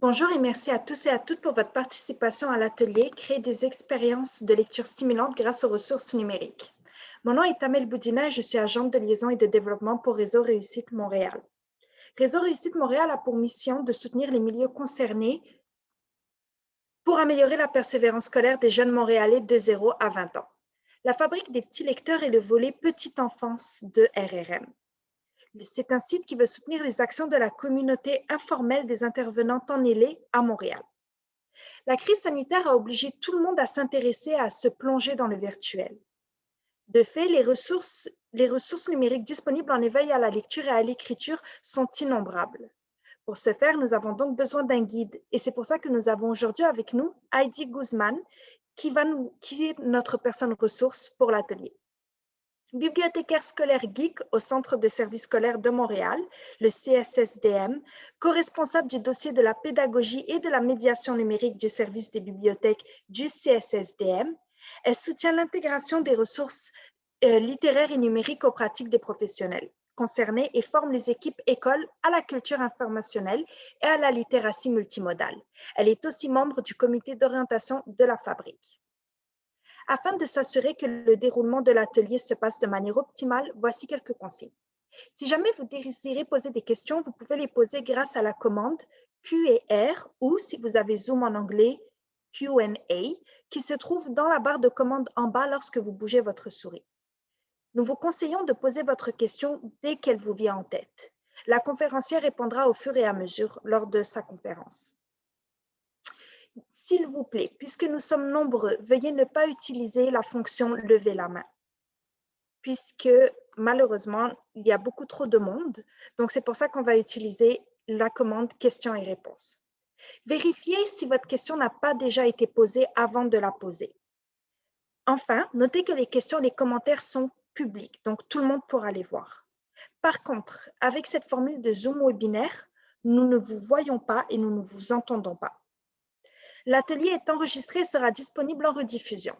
Bonjour et merci à tous et à toutes pour votre participation à l'atelier « Créer des expériences de lecture stimulantes grâce aux ressources numériques ». Mon nom est Amel Boudina et je suis agente de liaison et de développement pour Réseau Réussite Montréal. Réseau Réussite Montréal a pour mission de soutenir les milieux concernés pour améliorer la persévérance scolaire des jeunes Montréalais de 0 à 20 ans. La Fabrique des petits lecteurs est le volet Petite enfance de RRM. C'est un site qui veut soutenir les actions de la communauté informelle des intervenants temps nélés à Montréal. La crise sanitaire a obligé tout le monde à s'intéresser, à se plonger dans le virtuel. De fait, les ressources numériques disponibles en éveil à la lecture et à l'écriture sont innombrables. Pour ce faire, nous avons donc besoin d'un guide et c'est pour ça que nous avons aujourd'hui avec nous Heidi Guzman qui est notre personne ressource pour l'atelier. Bibliothécaire scolaire geek au Centre de services scolaires de Montréal, le CSSDM, co-responsable du dossier de la pédagogie et de la médiation numérique du service des bibliothèques du CSSDM, elle soutient l'intégration des ressources littéraires et numériques aux pratiques des professionnels concernés et forme les équipes écoles à la culture informationnelle et à la littératie multimodale. Elle est aussi membre du comité d'orientation de la Fabrique. Afin de s'assurer que le déroulement de l'atelier se passe de manière optimale, voici quelques consignes. Si jamais vous désirez poser des questions, vous pouvez les poser grâce à la commande Q&R ou, si vous avez Zoom en anglais, Q&A, qui se trouve dans la barre de commande en bas lorsque vous bougez votre souris. Nous vous conseillons de poser votre question dès qu'elle vous vient en tête. La conférencière répondra au fur et à mesure lors de sa conférence. S'il vous plaît, puisque nous sommes nombreux, veuillez ne pas utiliser la fonction « lever la main » puisque malheureusement, il y a beaucoup trop de monde. Donc, c'est pour ça qu'on va utiliser la commande « questions et réponses ». Vérifiez si votre question n'a pas déjà été posée avant de la poser. Enfin, notez que les questions et les commentaires sont publics, donc tout le monde pourra les voir. Par contre, avec cette formule de Zoom webinaire, nous ne vous voyons pas et nous ne vous entendons pas. L'atelier est enregistré et sera disponible en rediffusion.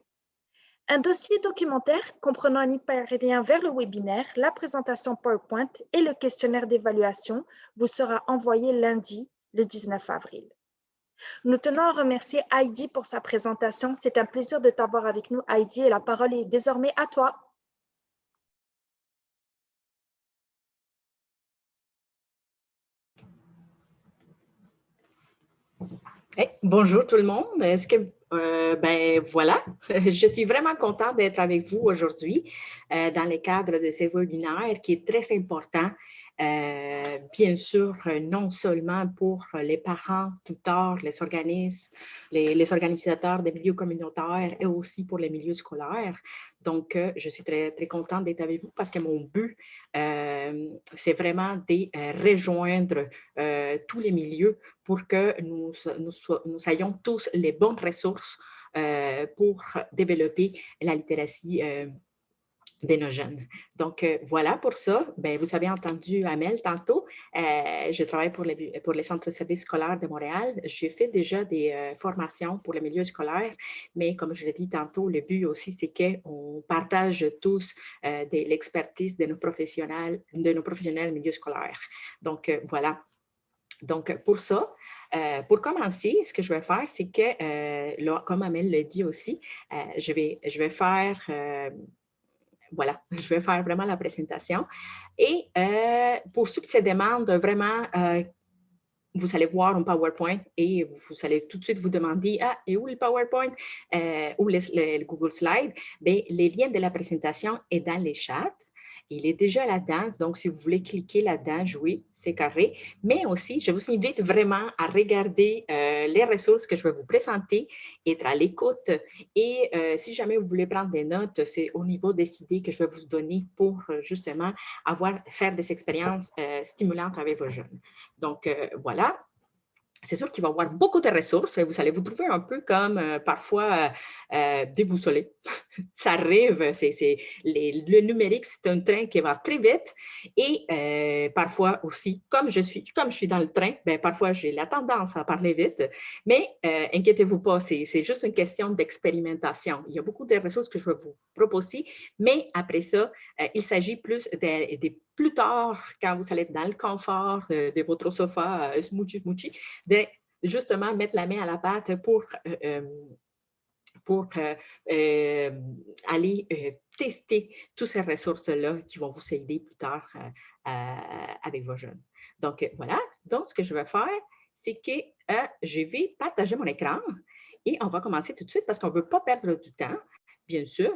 Un dossier documentaire comprenant un hyperlien vers le webinaire, la présentation PowerPoint et le questionnaire d'évaluation vous sera envoyé lundi, le 19 avril. Nous tenons à remercier Heidi pour sa présentation. C'est un plaisir de t'avoir avec nous, Heidi, et la parole est désormais à toi. Hey, bonjour tout le monde. Est-ce que, ben voilà, je suis vraiment contente d'être avec vous aujourd'hui dans le cadre de ce webinaire qui est très important, bien sûr, non seulement pour les parents, tuteurs, les organismes, les organisateurs des milieux communautaires et aussi pour les milieux scolaires. Donc, je suis très, très contente d'être avec vous parce que mon but, c'est vraiment de rejoindre tous les milieux pour que nous ayons tous les bonnes ressources pour développer la littératie de nos jeunes. Donc, voilà pour ça. Ben, vous avez entendu Amel tantôt. Je travaille pour les centres de services scolaires de Montréal. J'ai fait déjà des formations pour le milieu scolaire, mais comme je l'ai dit tantôt, le but aussi, c'est qu'on partage tous de l'expertise de nos professionnels milieu scolaire. Donc, voilà. Donc, pour ça, pour commencer, ce que je vais faire, c'est que, là, comme Amel l'a dit aussi, je vais faire, voilà, je vais faire vraiment la présentation. Et pour ceux qui se demandent vraiment, vous allez voir un PowerPoint et vous allez tout de suite vous demander « Ah, et où le PowerPoint ou le Google Slide ?» Bien, les liens de la présentation est dans les chats. Il est déjà là-dedans, donc si vous voulez cliquer là-dedans, jouer, c'est carré. Mais aussi, je vous invite vraiment à regarder les ressources que je vais vous présenter, être à l'écoute. Et si jamais vous voulez prendre des notes, c'est au niveau des idées que je vais vous donner pour justement faire des expériences stimulantes avec vos jeunes. Donc, voilà. C'est sûr qu'il va y avoir beaucoup de ressources et vous allez vous trouver un peu comme parfois déboussolé. Ça arrive, le numérique, c'est un train qui va très vite et parfois aussi, comme je suis dans le train, ben, parfois j'ai la tendance à parler vite, mais inquiétez-vous pas, c'est juste une question d'expérimentation. Il y a beaucoup de ressources que je vais vous proposer, mais après ça, il s'agit plus plus tard, quand vous allez être dans le confort de votre sofa, smoochie, de justement mettre la main à la pâte pour aller tester toutes ces ressources-là qui vont vous aider plus tard avec vos jeunes. Donc, voilà. Donc, ce que je vais faire, c'est que je vais partager mon écran et on va commencer tout de suite parce qu'on ne veut pas perdre du temps. Bien sûr,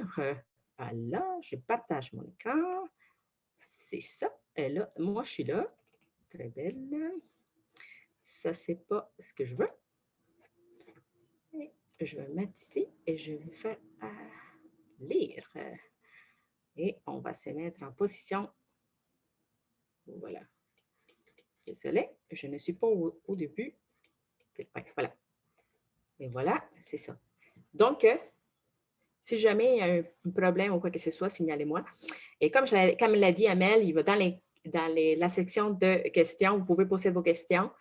voilà, je partage mon écran. C'est ça. Et là, moi, je suis là. Très belle. Ça, ce n'est pas ce que je veux. Je vais mettre ici et je vais faire lire. Et on va se mettre en position. Voilà. Désolée, je ne suis pas au début. Ouais, voilà. Et voilà, c'est ça. Donc, si jamais il y a un problème ou quoi que ce soit, signalez-moi. Et comme l'a dit Amel, il va dans la section de questions, vous pouvez poser vos questions.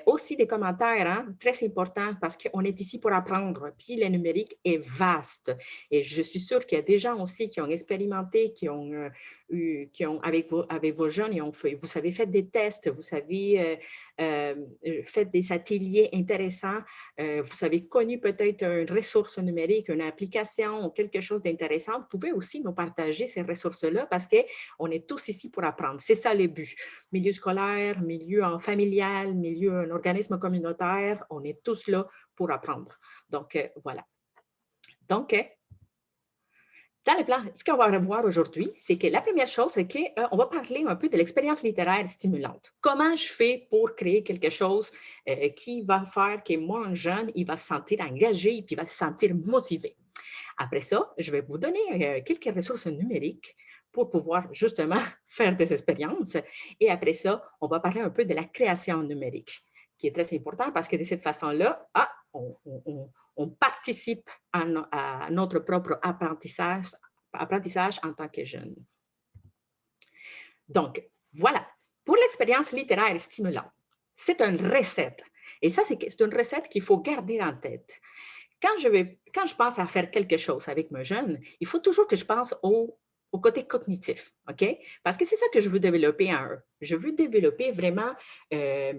Aussi des commentaires, hein, très important parce qu'on est ici pour apprendre. Puis le numérique est vaste. Et je suis sûre qu'il y a des gens aussi qui ont expérimenté, qui ont avec vos jeunes, vous avez fait des tests, vous avez fait des ateliers intéressants, vous avez connu peut-être une ressource numérique, une application ou quelque chose d'intéressant. Vous pouvez aussi nous partager ces ressources-là parce qu'on est tous ici pour apprendre. C'est ça le but. Milieu scolaire, milieu familial, milieu un organisme communautaire, on est tous là pour apprendre. Donc, voilà. Donc, dans le plan, ce qu'on va revoir aujourd'hui, c'est que la première chose, c'est qu'on va parler un peu de l'expérience littéraire stimulante. Comment je fais pour créer quelque chose qui va faire que mon jeune, il va se sentir engagé et puis il va se sentir motivé. Après ça, je vais vous donner quelques ressources numériques pour pouvoir justement faire des expériences. Et après ça, on va parler un peu de la création numérique, qui est très important parce que de cette façon-là, on participe à notre propre apprentissage en tant que jeune. Donc, voilà. Pour l'expérience littéraire stimulante, c'est une recette. Et ça, c'est une recette qu'il faut garder en tête. Quand je pense à faire quelque chose avec mes jeunes, il faut toujours que je pense au côté cognitif, OK? Parce que c'est ça que je veux développer en eux. Je veux développer vraiment, je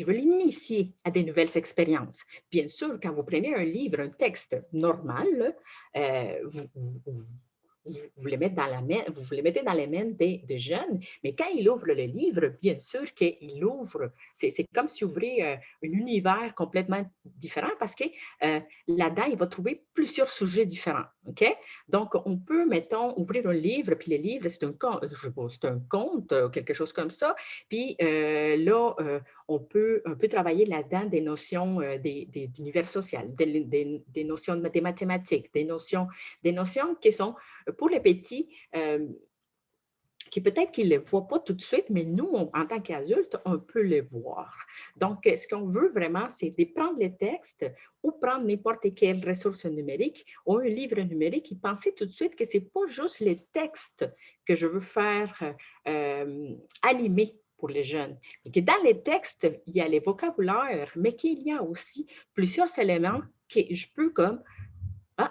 veux l'initier à des nouvelles expériences. Bien sûr, quand vous prenez un livre, un texte normal, vous le mettez dans les mains des jeunes, mais quand il ouvre le livre, bien sûr qu'il ouvre, c'est comme si ouvrait un univers complètement différent parce que là-dedans, il va trouver plusieurs sujets différents. OK? Donc, on peut, mettons, ouvrir un livre, puis le livre, c'est un conte, quelque chose comme ça, puis là, on peut travailler là-dedans des notions d'univers social, des notions des mathématiques, des notions qui sont pour les petits, qui peut-être qu'ils ne les voient pas tout de suite, mais nous, en tant qu'adultes, on peut les voir. Donc, ce qu'on veut vraiment, c'est de prendre les textes ou prendre n'importe quelle ressource numérique ou un livre numérique et penser tout de suite que ce n'est pas juste les textes que je veux faire animer pour les jeunes. Et que dans les textes, il y a les vocabulaires, mais qu'il y a aussi plusieurs éléments que je peux comme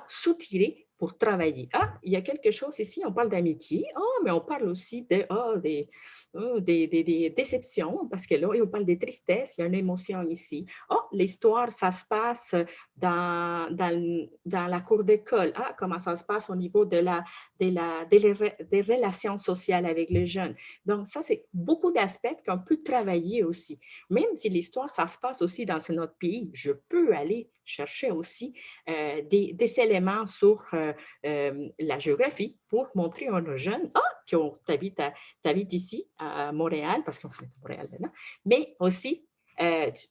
soutirer pour travailler. Il y a quelque chose ici, on parle d'amitié, mais on parle aussi des déceptions, parce que là, on parle des tristesses, il y a une émotion ici. L'histoire, ça se passe dans la cour d'école. Comment ça se passe au niveau des relations sociales avec les jeunes. Donc, ça, c'est beaucoup d'aspects qu'on peut travailler aussi. Même si l'histoire, ça se passe aussi dans notre pays, je peux aller chercher aussi des éléments sur la géographie pour montrer à nos jeunes qui habitent ici à Montréal, parce qu'on est à Montréal maintenant, mais aussi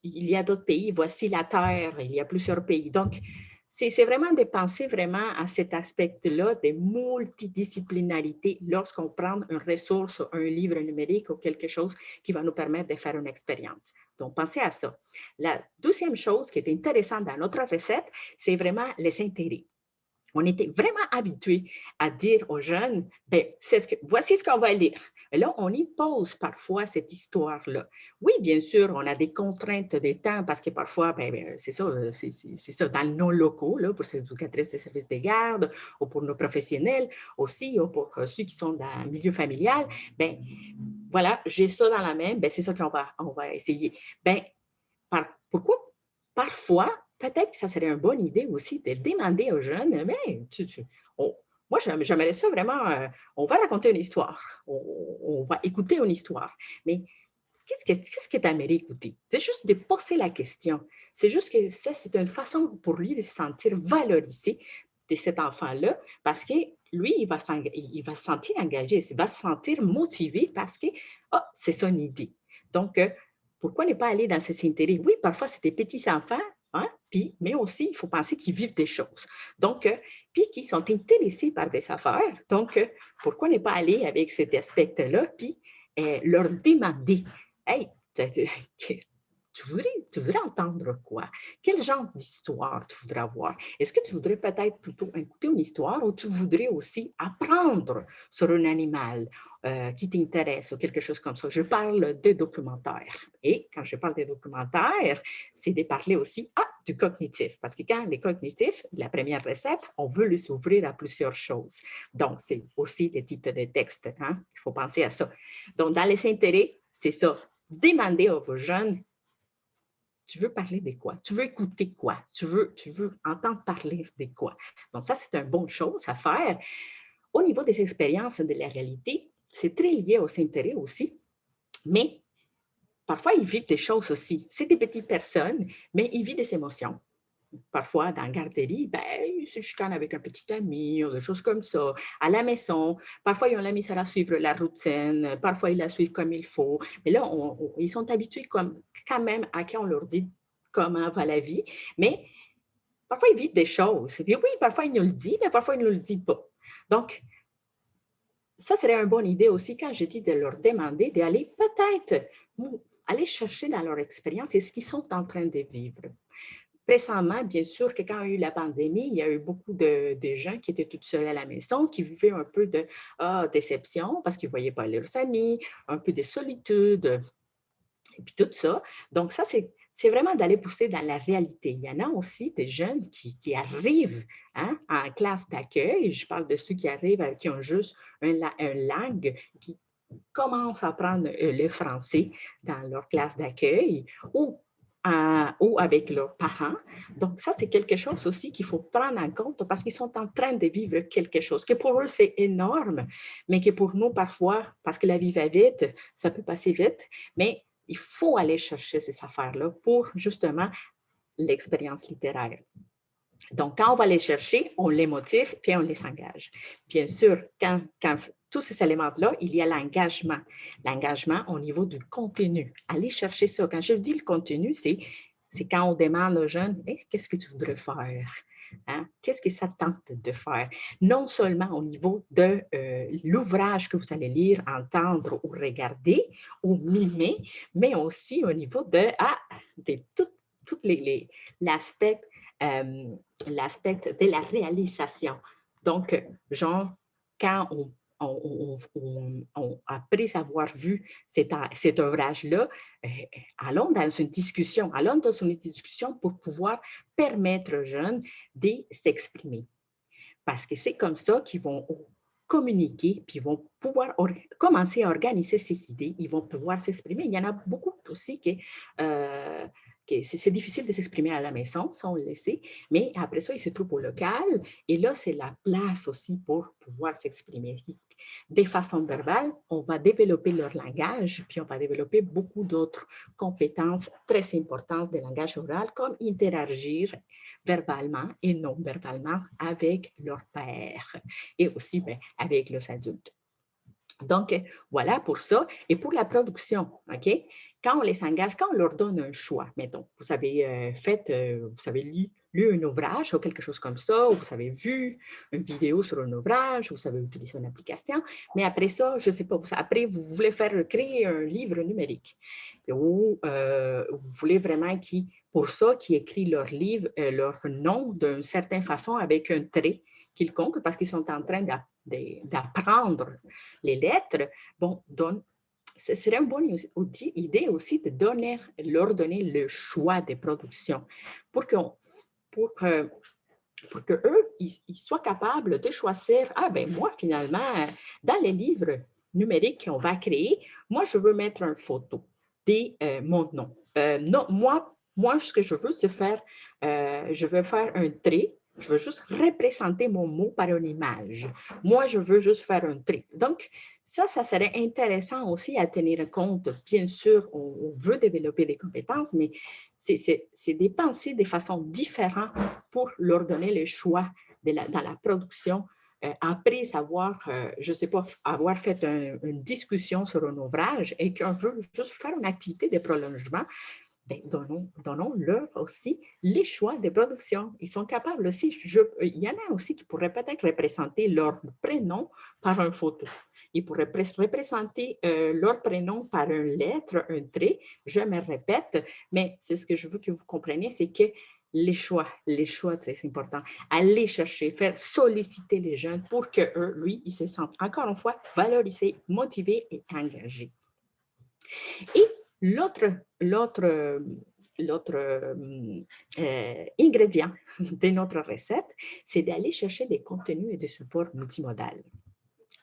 il y a d'autres pays, voici la Terre, il y a plusieurs pays. Donc, c'est vraiment de penser vraiment à cet aspect-là de multidisciplinarité lorsqu'on prend une ressource, un livre numérique ou quelque chose qui va nous permettre de faire une expérience. Donc, pensez à ça. La deuxième chose qui est intéressante dans notre recette, c'est vraiment les intérêts. On était vraiment habitués à dire aux jeunes, voici ce qu'on va lire. Et là, on y pose parfois cette histoire-là. Oui, bien sûr, on a des contraintes de temps parce que parfois, c'est ça, dans nos locaux, là, pour ces éducatrices de services de garde ou pour nos professionnels aussi, ou pour ceux qui sont dans le milieu familial, voilà, j'ai ça dans la main, c'est ça qu'on va essayer. pourquoi parfois, peut-être que ça serait une bonne idée aussi de demander aux jeunes, mais moi, j'aimerais ça vraiment, on va raconter une histoire, on va écouter une histoire, mais qu'est-ce que tu aimerais écouter? C'est juste de poser la question. C'est juste que ça, c'est une façon pour lui de se sentir valorisé de cet enfant-là parce que lui, il va se sentir engagé, il va se sentir motivé parce que c'est son idée. Donc, pourquoi ne pas aller dans ces intérêts? Oui, parfois, c'est des petits enfants, hein, mais aussi, il faut penser qu'ils vivent des choses. Donc, puis qu'ils sont intéressés par des affaires. Donc, pourquoi ne pas aller avec cet aspect-là, puis leur demander, hey, tu voudrais entendre quoi? Quel genre d'histoire tu voudrais avoir? Est-ce que tu voudrais peut-être plutôt écouter une histoire ou tu voudrais aussi apprendre sur un animal qui t'intéresse ou quelque chose comme ça? Je parle de documentaires. Et quand je parle de documentaires, c'est de parler aussi du cognitif. Parce que quand les cognitifs, la première recette, on veut les ouvrir à plusieurs choses. Donc, c'est aussi des types de textes. Hein? Il faut penser à ça. Donc, dans les intérêts, c'est ça. Demandez à vos jeunes, tu veux parler de quoi? Tu veux écouter quoi? Tu veux entendre parler de quoi? Donc, ça, c'est une bonne chose à faire. Au niveau des expériences de la réalité, c'est très lié aux intérêts aussi, mais parfois, ils vivent des choses aussi. C'est des petites personnes, mais ils vivent des émotions. Parfois, dans la garderie, ils se chicanent avec un petit ami ou des choses comme ça. À la maison, parfois, ils ont la misère à suivre la routine. Parfois, ils la suivent comme il faut. Mais là, ils sont habitués quand même à qui on leur dit comment va la vie. Mais parfois, ils vivent des choses. Et puis, oui, parfois, ils nous le disent, mais parfois, ils ne nous le disent pas. Donc, ça serait une bonne idée aussi quand je dis de leur demander d'aller peut-être aller chercher dans leur expérience ce qu'ils sont en train de vivre. Récemment, bien sûr, que quand il y a eu la pandémie, il y a eu beaucoup de gens qui étaient toutes seules à la maison, qui vivaient un peu de déception parce qu'ils ne voyaient pas leurs amis, un peu de solitude, et puis tout ça. Donc, ça, c'est vraiment d'aller pousser dans la réalité. Il y en a aussi des jeunes qui arrivent en classe d'accueil. Je parle de ceux qui arrivent, qui ont juste une langue, qui commencent à apprendre le français dans leur classe d'accueil ou avec leurs parents. Donc, ça, c'est quelque chose aussi qu'il faut prendre en compte parce qu'ils sont en train de vivre quelque chose que pour eux, c'est énorme, mais que pour nous, parfois, parce que la vie va vite, ça peut passer vite, mais il faut aller chercher ces affaires-là pour justement l'expérience littéraire. Donc, quand on va les chercher, on les motive, puis on les engage. Bien sûr, quand tous ces éléments-là, il y a l'engagement. L'engagement au niveau du contenu. Aller chercher ça. Quand je dis le contenu, c'est quand on demande aux jeunes, hey, qu'est-ce que tu voudrais faire? Hein? Qu'est-ce que ça tente de faire? Non seulement au niveau de l'ouvrage que vous allez lire, entendre ou regarder ou mimer, mais aussi au niveau de tout l'aspect de la réalisation. Donc, genre, quand après avoir vu cet ouvrage-là, allons dans une discussion pour pouvoir permettre aux jeunes de s'exprimer. Parce que c'est comme ça qu'ils vont communiquer, puis ils vont pouvoir commencer à organiser ces idées, ils vont pouvoir s'exprimer. Il y en a beaucoup aussi qui c'est difficile de s'exprimer à la maison, ça on le sait, mais après ça, ils se trouvent au local et là, c'est la place aussi pour pouvoir s'exprimer. De façon verbale, on va développer leur langage, puis on va développer beaucoup d'autres compétences très importantes de langage oral, comme interagir verbalement et non verbalement avec leur père et aussi avec les adultes. Donc, voilà pour ça. Et pour la production, OK? Quand on les engage, quand on leur donne un choix, mettons, vous avez vous avez lu un ouvrage ou quelque chose comme ça, ou vous avez vu une vidéo sur un ouvrage, vous avez utilisé une application, mais après ça, je ne sais pas, après, vous voulez créer un livre numérique ou vous voulez vraiment pour ça, qui écrit leur livre, leur nom d'une certaine façon avec un trait quelconque parce qu'ils sont en train d'apprendre les lettres. Bon, ce serait une bonne idée aussi de leur donner le choix de production pour qu'eux, ils soient capables de choisir, moi, finalement, dans les livres numériques qu'on va créer, moi, je veux mettre une photo de mon nom. Non, moi, Moi, ce que je veux, c'est faire, je veux faire un trait. Je veux juste représenter mon mot par une image. Moi, je veux juste faire un trait. Donc, ça serait intéressant aussi à tenir compte. Bien sûr, on veut développer des compétences, mais c'est des pensées de façon différente pour leur donner le choix dans la production. Après avoir, je ne sais pas, avoir fait une discussion sur un ouvrage et qu'on veut juste faire une activité de prolongement, ben, donnons-leur aussi les choix de production. Ils sont capables aussi, il y en a aussi qui pourraient peut-être représenter leur prénom par une photo. Ils pourraient représenter leur prénom par une lettre, un trait, je me répète, mais c'est ce que je veux que vous compreniez, c'est que les choix, très importants. Aller chercher, faire solliciter les jeunes pour qu'eux, lui, ils se sentent encore une fois valorisés, motivés et engagés. Et l'autre ingrédient de notre recette, c'est d'aller chercher des contenus et des supports multimodaux.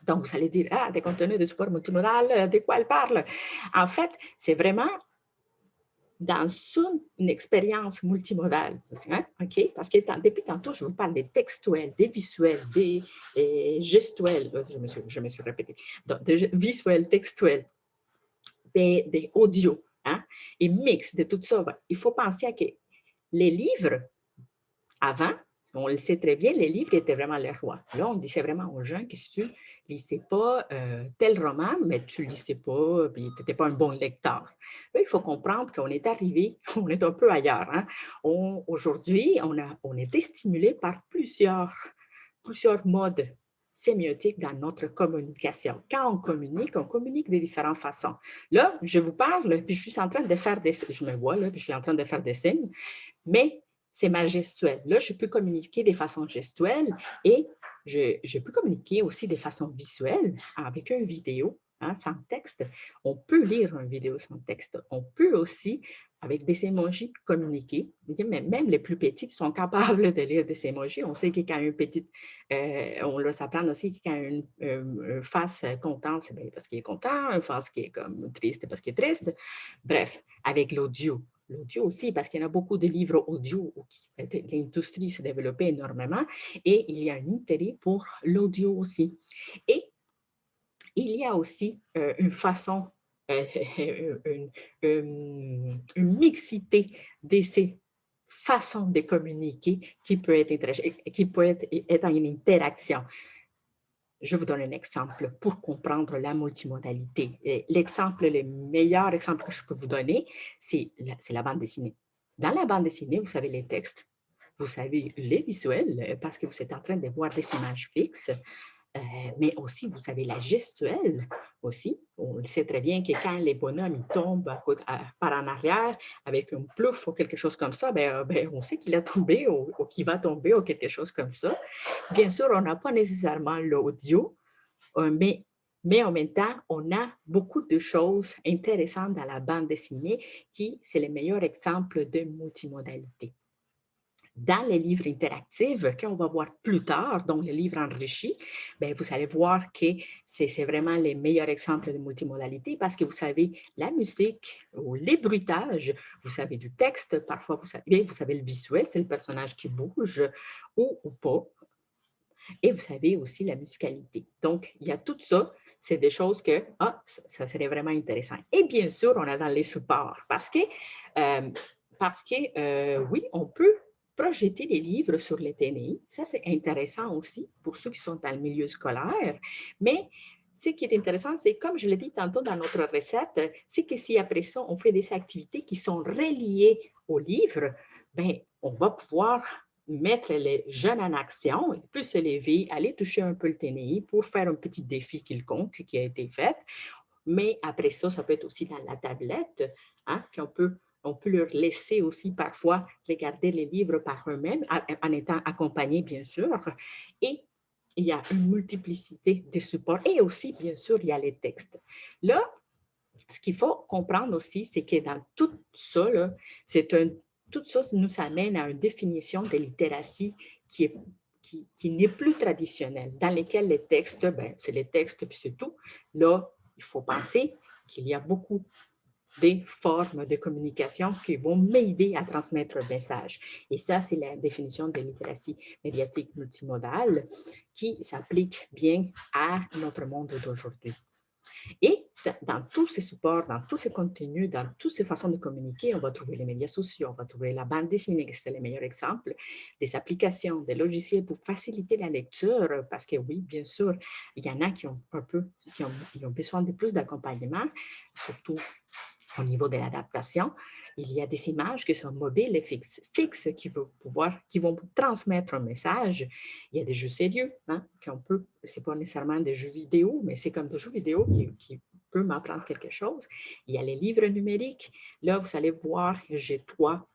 Donc, vous allez dire, ah, des contenus de support multimodal, de quoi elle parle? En fait, c'est vraiment dans une expérience multimodale. Hein? OK? Parce que depuis tantôt, je vous parle des textuels, des visuels, des gestuels. Je me suis répétée. Donc, des visuels, textuels, des audios, hein? Et mix de tout ça. Il faut penser à que les livres, avant, on le sait très bien, les livres étaient vraiment le roi. Là, on disait vraiment aux gens que si tu ne lisais pas tel roman, mais tu ne le lisais pas, puis tu n'étais pas un bon lecteur. Là, il faut comprendre qu'on est arrivé, on est un peu ailleurs. Hein? Aujourd'hui, on est stimulé par plusieurs modes sémiotiques dans notre communication. Quand on communique de différentes façons. Là, je vous parle, puis je suis en train de faire des... Je me vois là, puis je suis en train de faire des signes, mais c'est ma gestuelle. Là, je peux communiquer de façon gestuelle et je peux communiquer aussi de façon visuelle avec une vidéo, hein, sans texte. On peut lire une vidéo sans texte. On peut aussi, avec des emojis, communiquer. Même les plus petits sont capables de lire des emojis. On sait que quand une petite, on leur apprend aussi que quand une face contente, c'est parce qu'il est content, une face qui est comme triste parce qu'il est triste. Bref, avec l'audio aussi, parce qu'il y en a beaucoup de livres audio où l'industrie s'est développée énormément et il y a un intérêt pour l'audio aussi. Et il y a aussi une façon, une mixité de ces façons de communiquer qui peut être en une interaction. Je vous donne un exemple pour comprendre la multimodalité. Le meilleur exemple que je peux vous donner, c'est la bande dessinée. Dans la bande dessinée, vous savez les textes, vous savez les visuels, parce que vous êtes en train de voir des images fixes, mais aussi, vous avez la gestuelle aussi. On sait très bien que quand les bonhommes tombent par en arrière avec un plouf ou quelque chose comme ça, on sait qu'il a tombé ou qu'il va tomber ou quelque chose comme ça. Bien sûr, on n'a pas nécessairement l'audio, mais en même temps, on a beaucoup de choses intéressantes dans la bande dessinée c'est le meilleur exemple de multimodalité. Dans les livres interactifs, qu'on va voir plus tard, donc les livres enrichis, vous allez voir que c'est vraiment les meilleurs exemples de multimodalité parce que vous savez la musique ou les bruitages, vous savez du texte, parfois vous savez le visuel, c'est le personnage qui bouge ou pas. Et vous savez aussi la musicalité. Donc, il y a tout ça, c'est des choses que, ça serait vraiment intéressant. Et bien sûr, on a dans les supports parce que oui, on peut projeter les livres sur les TNI. Ça, c'est intéressant aussi pour ceux qui sont dans le milieu scolaire. Mais ce qui est intéressant, c'est comme je l'ai dit tantôt dans notre recette, c'est que si après ça, on fait des activités qui sont reliées au livre, on va pouvoir mettre les jeunes en action, ils peuvent se lever, aller toucher un peu le TNI pour faire un petit défi quelconque qui a été fait. Mais après ça, ça peut être aussi dans la tablette, hein, on peut leur laisser aussi parfois regarder les livres par eux-mêmes, en étant accompagnés, bien sûr. Et il y a une multiplicité de supports. Et aussi, bien sûr, il y a les textes. Là, ce qu'il faut comprendre aussi, c'est que dans tout ça, tout ça nous amène à une définition de littératie qui n'est plus traditionnelle, dans lesquelles les textes, c'est les textes, puis c'est tout. Là, il faut penser qu'il y a beaucoup des formes de communication qui vont m'aider à transmettre un message. Et ça, c'est la définition de littératie médiatique multimodale qui s'applique bien à notre monde d'aujourd'hui. Et dans tous ces supports, dans tous ces contenus, dans toutes ces façons de communiquer, on va trouver les médias sociaux, on va trouver la bande dessinée, c'est le meilleur exemple, des applications, des logiciels pour faciliter la lecture, parce que oui, bien sûr, il y en a qui ont ils ont besoin de plus d'accompagnement, surtout au niveau de l'adaptation. Il y a des images qui sont mobiles et fixes qui vont transmettre un message. Il y a des jeux sérieux, hein, qu'on peut, c'est pas nécessairement des jeux vidéo, mais c'est comme des jeux vidéo qui peuvent m'apprendre quelque chose. Il y a les livres numériques. Là, vous allez voir, j'ai trois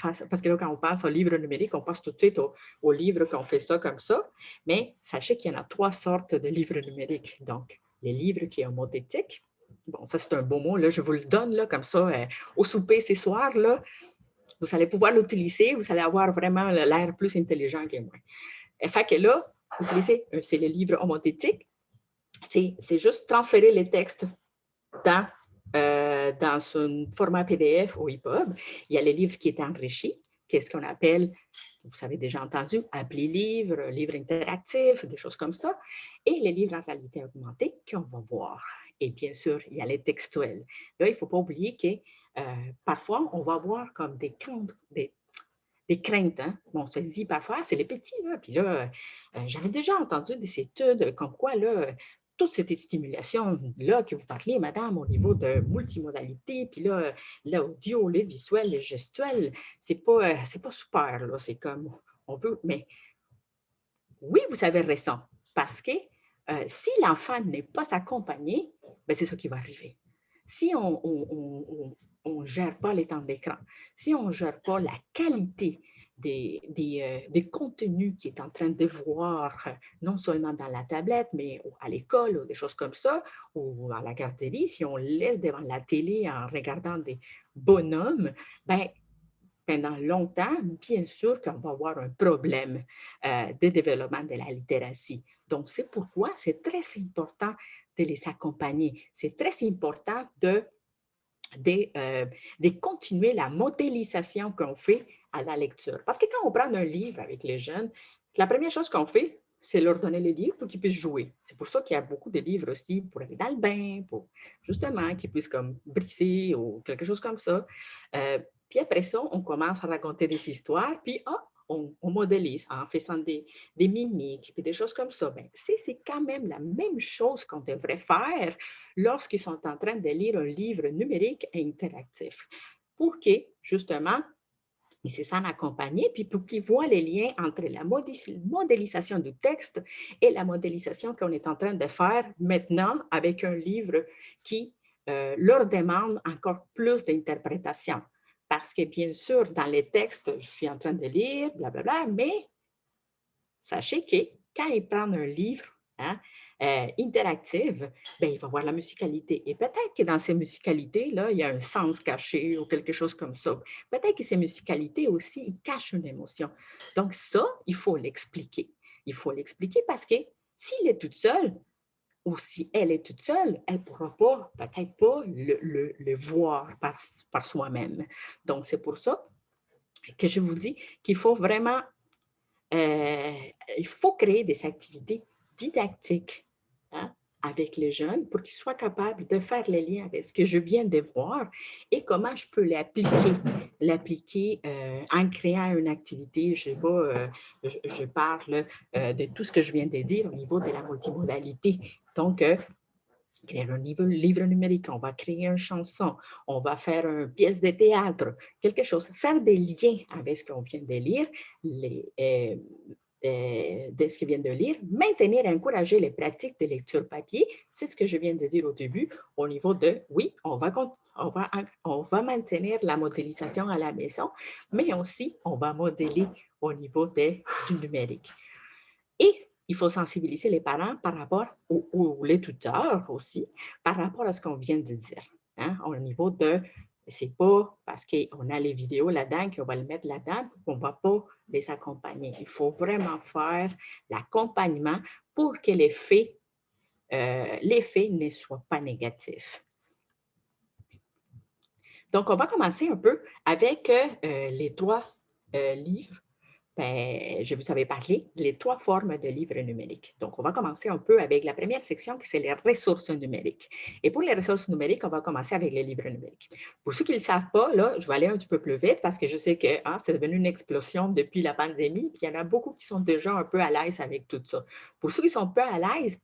parce que là, quand on passe au livre numérique, on passe tout de suite au livre qu'on fait ça comme ça. Mais sachez qu'il y en a trois sortes de livres numériques. Donc, les livres qui sont homothétiques. Bon, ça, c'est un beau mot. Là, je vous le donne là, comme ça au souper ce soir. Là, vous allez pouvoir l'utiliser. Vous allez avoir vraiment l'air plus intelligent que moi. Et fait que là, utiliser, c'est les livres homothétiques. C'est juste transférer les textes dans un format PDF ou EPUB. Il y a les livres qui sont enrichis, qu'est-ce qu'on appelle, vous avez déjà entendu, appli livre, livre interactif, des choses comme ça, et les livres en réalité augmentée qu'on va voir. Et bien sûr, il y a les textuels. Là, il ne faut pas oublier que parfois, on va avoir comme des craintes. Hein? Bon, on se dit parfois, c'est les petits, là. Puis là, j'avais déjà entendu des études comme quoi, là, toute cette stimulation-là que vous parliez, madame, au niveau de multimodalité, puis là, l'audio, le visuel, le gestuel, c'est pas super, là. C'est comme, on veut, mais oui, vous avez raison, parce que si l'enfant n'est pas accompagné, ben c'est ça qui va arriver. Si on ne gère pas les temps d'écran, si on ne gère pas la qualité des contenus qu'il est en train de voir, non seulement dans la tablette, mais à l'école ou des choses comme ça, ou à la garderie, si on laisse devant la télé en regardant des bonhommes, ben, pendant longtemps, bien sûr qu'on va avoir un problème de développement de la littératie. Donc, c'est pourquoi c'est très important de les accompagner. C'est très important de continuer la modélisation qu'on fait à la lecture. Parce que quand on prend un livre avec les jeunes, la première chose qu'on fait, c'est leur donner les livres pour qu'ils puissent jouer. C'est pour ça qu'il y a beaucoup de livres aussi pour aller dans le bain, pour justement qu'ils puissent comme briser ou quelque chose comme ça. Puis après ça, on commence à raconter des histoires, puis on modélise en faisant des mimiques, puis des choses comme ça. Ben, c'est quand même la même chose qu'on devrait faire lorsqu'ils sont en train de lire un livre numérique et interactif, pour que, justement, ils se sentent accompagnés, puis pour qu'ils voient les liens entre la modélisation du texte et la modélisation qu'on est en train de faire maintenant avec un livre qui leur demande encore plus d'interprétation. Parce que, bien sûr, dans les textes, je suis en train de lire, blablabla, mais sachez que quand ils prennent un livre interactif, ben, il va voir la musicalité. Et peut-être que dans ces musicalités-là, il y a un sens caché ou quelque chose comme ça. Peut-être que ces musicalités aussi, ils cachent une émotion. Donc ça, il faut l'expliquer. Il faut l'expliquer parce que s'il est toute seule, ou si elle est toute seule, elle ne pourra pas, peut-être pas, le voir par soi-même. Donc, c'est pour ça que je vous dis qu'il faut vraiment, il faut créer des activités didactiques avec les jeunes pour qu'ils soient capables de faire les liens avec ce que je viens de voir et comment je peux l'appliquer en créant une activité. Je sais pas, je parle de tout ce que je viens de dire au niveau de la multimodalité. Donc, créer un livre numérique, on va créer une chanson, on va faire une pièce de théâtre, quelque chose, faire des liens avec ce qu'on vient de lire, de ce que vient de lire, maintenir et encourager les pratiques de lecture papier, c'est ce que je viens de dire au début, au niveau de, oui, on va maintenir la modélisation à la maison, mais aussi on va modéler au niveau du numérique. Et il faut sensibiliser les parents par rapport, ou les tuteurs aussi, par rapport à ce qu'on vient de dire. Hein, au niveau de, c'est pas parce qu'on a les vidéos là-dedans qu'on va le mettre là-dedans, qu'on ne va pas les accompagner. Il faut vraiment faire l'accompagnement pour que l'effet ne soit pas négatif. Donc, on va commencer un peu avec les 3 livres. Ben, je vous avais parlé les 3 formes de livres numériques. Donc, on va commencer un peu avec la première section qui c'est les ressources numériques. Et pour les ressources numériques, on va commencer avec les livres numériques. Pour ceux qui ne le savent pas, là, je vais aller un petit peu plus vite parce que je sais que c'est devenu une explosion depuis la pandémie, puis il y en a beaucoup qui sont déjà un peu à l'aise avec tout ça. Pour ceux qui sont pas à l'aise,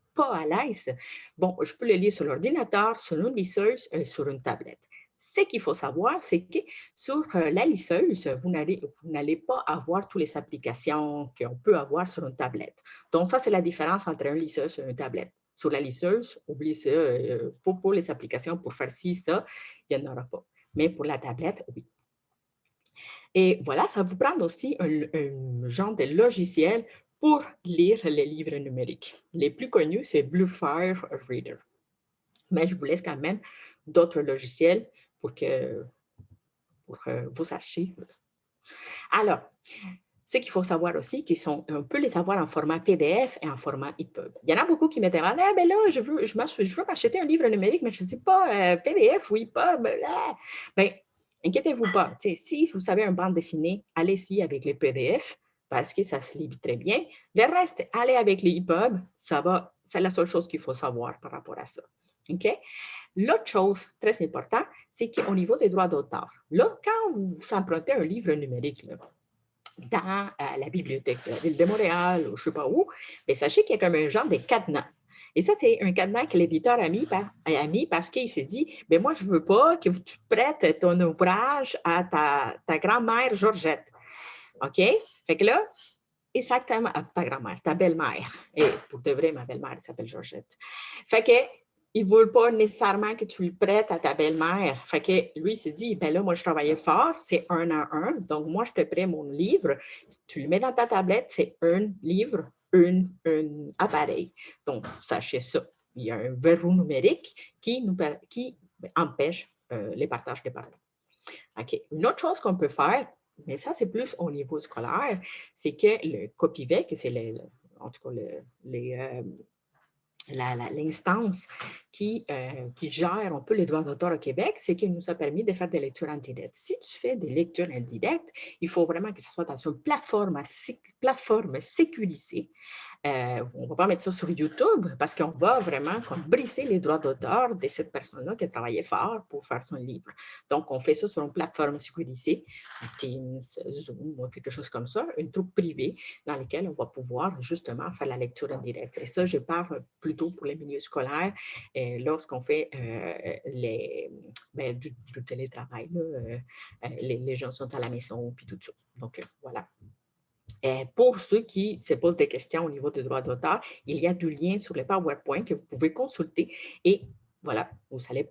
bon, je peux le lire sur l'ordinateur, sur une liseuse, sur une tablette. Ce qu'il faut savoir, c'est que sur la liseuse, vous n'allez pas avoir toutes les applications qu'on peut avoir sur une tablette. Donc, ça, c'est la différence entre une liseuse et une tablette. Sur la liseuse, oubliez ça, pour les applications, pour faire ci, ça, il n'y en aura pas. Mais pour la tablette, oui. Et voilà, ça vous prend aussi un genre de logiciel pour lire les livres numériques. Les plus connus, c'est Bluefire Reader. Mais je vous laisse quand même d'autres logiciels pour vos archives. Alors, ce qu'il faut savoir aussi, on peut les avoir en format PDF et en format EPUB. Il y en a beaucoup qui me demandent, ah, ben là, je veux m'acheter un livre numérique, mais je ne sais pas, PDF ou EPUB. Bien, inquiétez-vous pas. Si vous savez un bande dessinée, allez-y avec les PDF parce que ça se lit très bien. Le reste, allez avec les EPUB, c'est la seule chose qu'il faut savoir par rapport à ça. OK? L'autre chose très importante, c'est qu'au niveau des droits d'auteur, là, quand vous empruntez un livre numérique, là, dans la bibliothèque de la Ville de Montréal ou je ne sais pas où, mais sachez qu'il y a comme un genre de cadenas. Et ça, c'est un cadenas que l'éditeur a mis parce qu'il s'est dit, bien, moi, je ne veux pas que tu prêtes ton ouvrage à ta grand-mère Georgette. OK? Fait que là, exactement, ta grand-mère, ta belle-mère. Et pour de vrai, ma belle-mère, elle s'appelle Georgette. Fait que, ils ne veulent pas nécessairement que tu le prêtes à ta belle-mère. Fait que lui, il s'est dit, ben là, moi, je travaillais fort, c'est 1 à 1. Donc, moi, je te prête mon livre. Tu le mets dans ta tablette, c'est un livre, un appareil. Donc, sachez ça. Il y a un verrou numérique qui empêche les partages des parents. OK. Une autre chose qu'on peut faire, mais ça, c'est plus au niveau scolaire, c'est que le COPIVEC, c'est en tout cas l'instance qui gère un peu les droits d'auteur au Québec, c'est qu'il nous a permis de faire des lectures en direct. Si tu fais des lectures en direct, il faut vraiment que ce soit dans une plateforme sécurisée. On ne va pas mettre ça sur YouTube parce qu'on va vraiment briser les droits d'auteur de cette personne-là qui a travaillé fort pour faire son livre. Donc, on fait ça sur une plateforme sécurisée, Teams, Zoom ou quelque chose comme ça, une troupe privée dans laquelle on va pouvoir justement faire la lecture en direct. Et ça, je parle plutôt pour les milieux scolaires lorsqu'on fait du télétravail. Les gens sont à la maison puis tout ça. Donc, voilà. Pour ceux qui se posent des questions au niveau des droits d'auteur, il y a du lien sur le PowerPoint que vous pouvez consulter et voilà, vous allez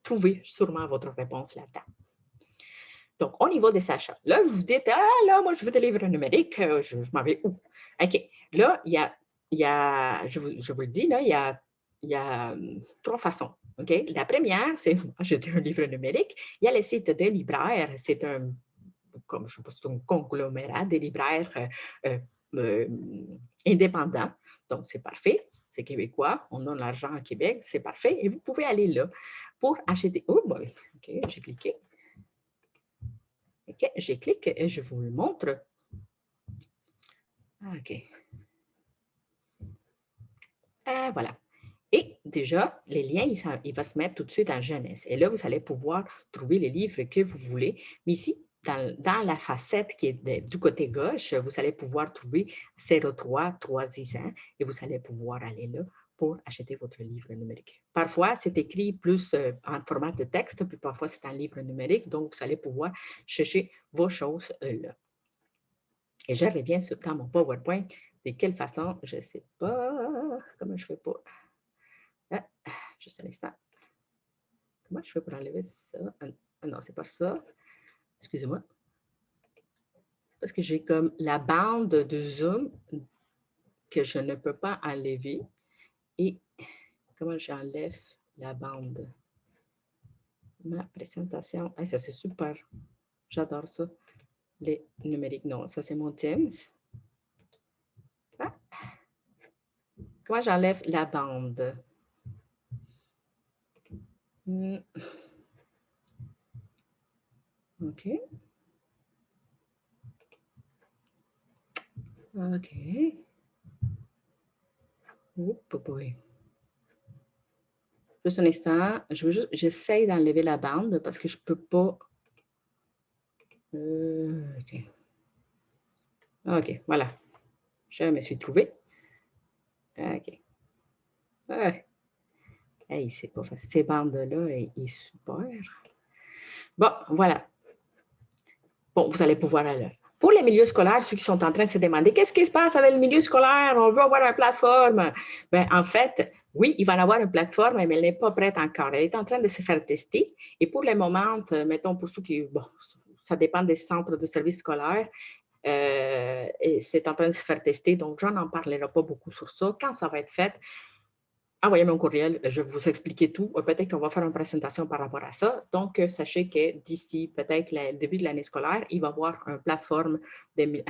trouver sûrement votre réponse là-dedans. Donc, au niveau des achats, là, vous vous dites, ah là, moi, je veux des livres numériques, je m'en vais où? OK, là, il y a je vous le dis, là, il y a 3 façons. OK? La première, c'est acheter un livre numérique. Il y a le site de libraire, c'est un conglomérat des libraires indépendants. Donc, c'est parfait. C'est québécois. On a l'argent à Québec. C'est parfait. Et vous pouvez aller là pour acheter. Oh, boy. OK, j'ai cliqué. OK, j'ai cliqué et je vous le montre. OK. Voilà. Et déjà, les liens, il va se mettre tout de suite en jeunesse. Et là, vous allez pouvoir trouver les livres que vous voulez. Mais ici, dans la facette qui est du côté gauche, vous allez pouvoir trouver 03 3 ans et vous allez pouvoir aller là pour acheter votre livre numérique. Parfois, c'est écrit plus en format de texte, puis parfois, c'est un livre numérique. Donc, vous allez pouvoir chercher vos choses là. Et je reviens dans mon PowerPoint. De quelle façon, je ne sais pas comment je fais pour... Ah, juste un instant. Comment je fais pour enlever ça? Ah non, c'est pas ça. Excusez-moi. Parce que j'ai comme la bande de zoom que je ne peux pas enlever. Et comment j'enlève la bande? Ma présentation. Ah, ça, c'est super. J'adore ça. Les numériques. Non, ça, c'est mon Teams. Ah. Comment j'enlève la bande? OK. OK. Oups, boy. Juste un instant, j'essaie d'enlever la bande parce que je ne peux pas. OK. OK, voilà. Je me suis trouvée. OK. Ouais. Hey, c'est pas facile. Ces bandes-là, ils sont super. Bon, voilà. Bon, vous allez pouvoir aller. Pour les milieux scolaires, ceux qui sont en train de se demander qu'est-ce qui se passe avec le milieu scolaire, on veut avoir une plateforme. Bien, en fait, oui, il va y avoir une plateforme, mais elle n'est pas prête encore. Elle est en train de se faire tester. Et pour le moment, mettons, pour ceux qui, bon, ça dépend des centres de services scolaires, et c'est en train de se faire tester, donc je n'en parlerai pas beaucoup sur ça. Quand ça va être fait, envoyez-moi un courriel, je vais vous expliquer tout. Peut-être qu'on va faire une présentation par rapport à ça. Donc, sachez que d'ici peut-être le début de l'année scolaire, il va y avoir une plateforme des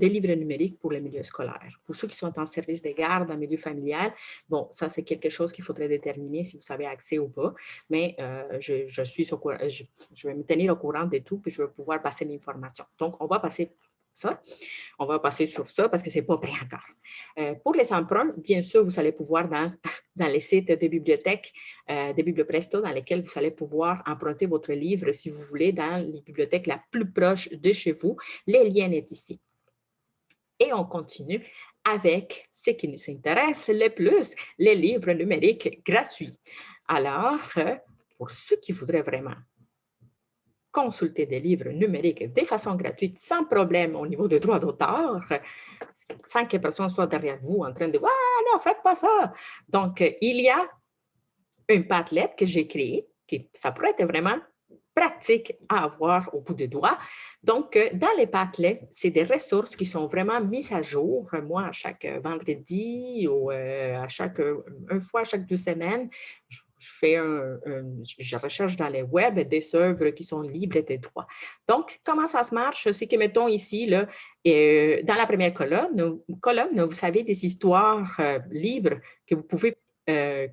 livres numériques pour les milieux scolaires. Pour ceux qui sont en service de garde, en milieu familial, bon, ça, c'est quelque chose qu'il faudrait déterminer si vous avez accès ou pas. Mais je vais me tenir au courant de tout, puis je vais pouvoir passer l'information. Donc, on va passer ça. On va passer sur ça parce que ce n'est pas prêt encore. Pour les emprunts, bien sûr, vous allez pouvoir dans les sites de bibliothèques, de Bibliopresto, dans lesquels vous allez pouvoir emprunter votre livre si vous voulez dans les bibliothèques la plus proche de chez vous. Les liens sont ici. Et on continue avec ce qui nous intéresse le plus, les livres numériques gratuits. Alors, pour ceux qui voudraient vraiment consulter des livres numériques de façon gratuite, sans problème au niveau des droits d'auteur, sans que personne soit derrière vous en train de « Ah non, faites pas ça! » Donc, il y a une Padlet que j'ai créée, qui ça pourrait être vraiment pratique à avoir au bout des doigts. Donc, dans les Padlets, c'est des ressources qui sont vraiment mises à jour. Moi, à chaque vendredi ou une fois chaque 2 semaines, je recherche dans les web des œuvres qui sont libres des droits. Donc, comment ça se marche? C'est que, mettons ici, là, dans la première colonne, vous avez des histoires libres que vous pouvez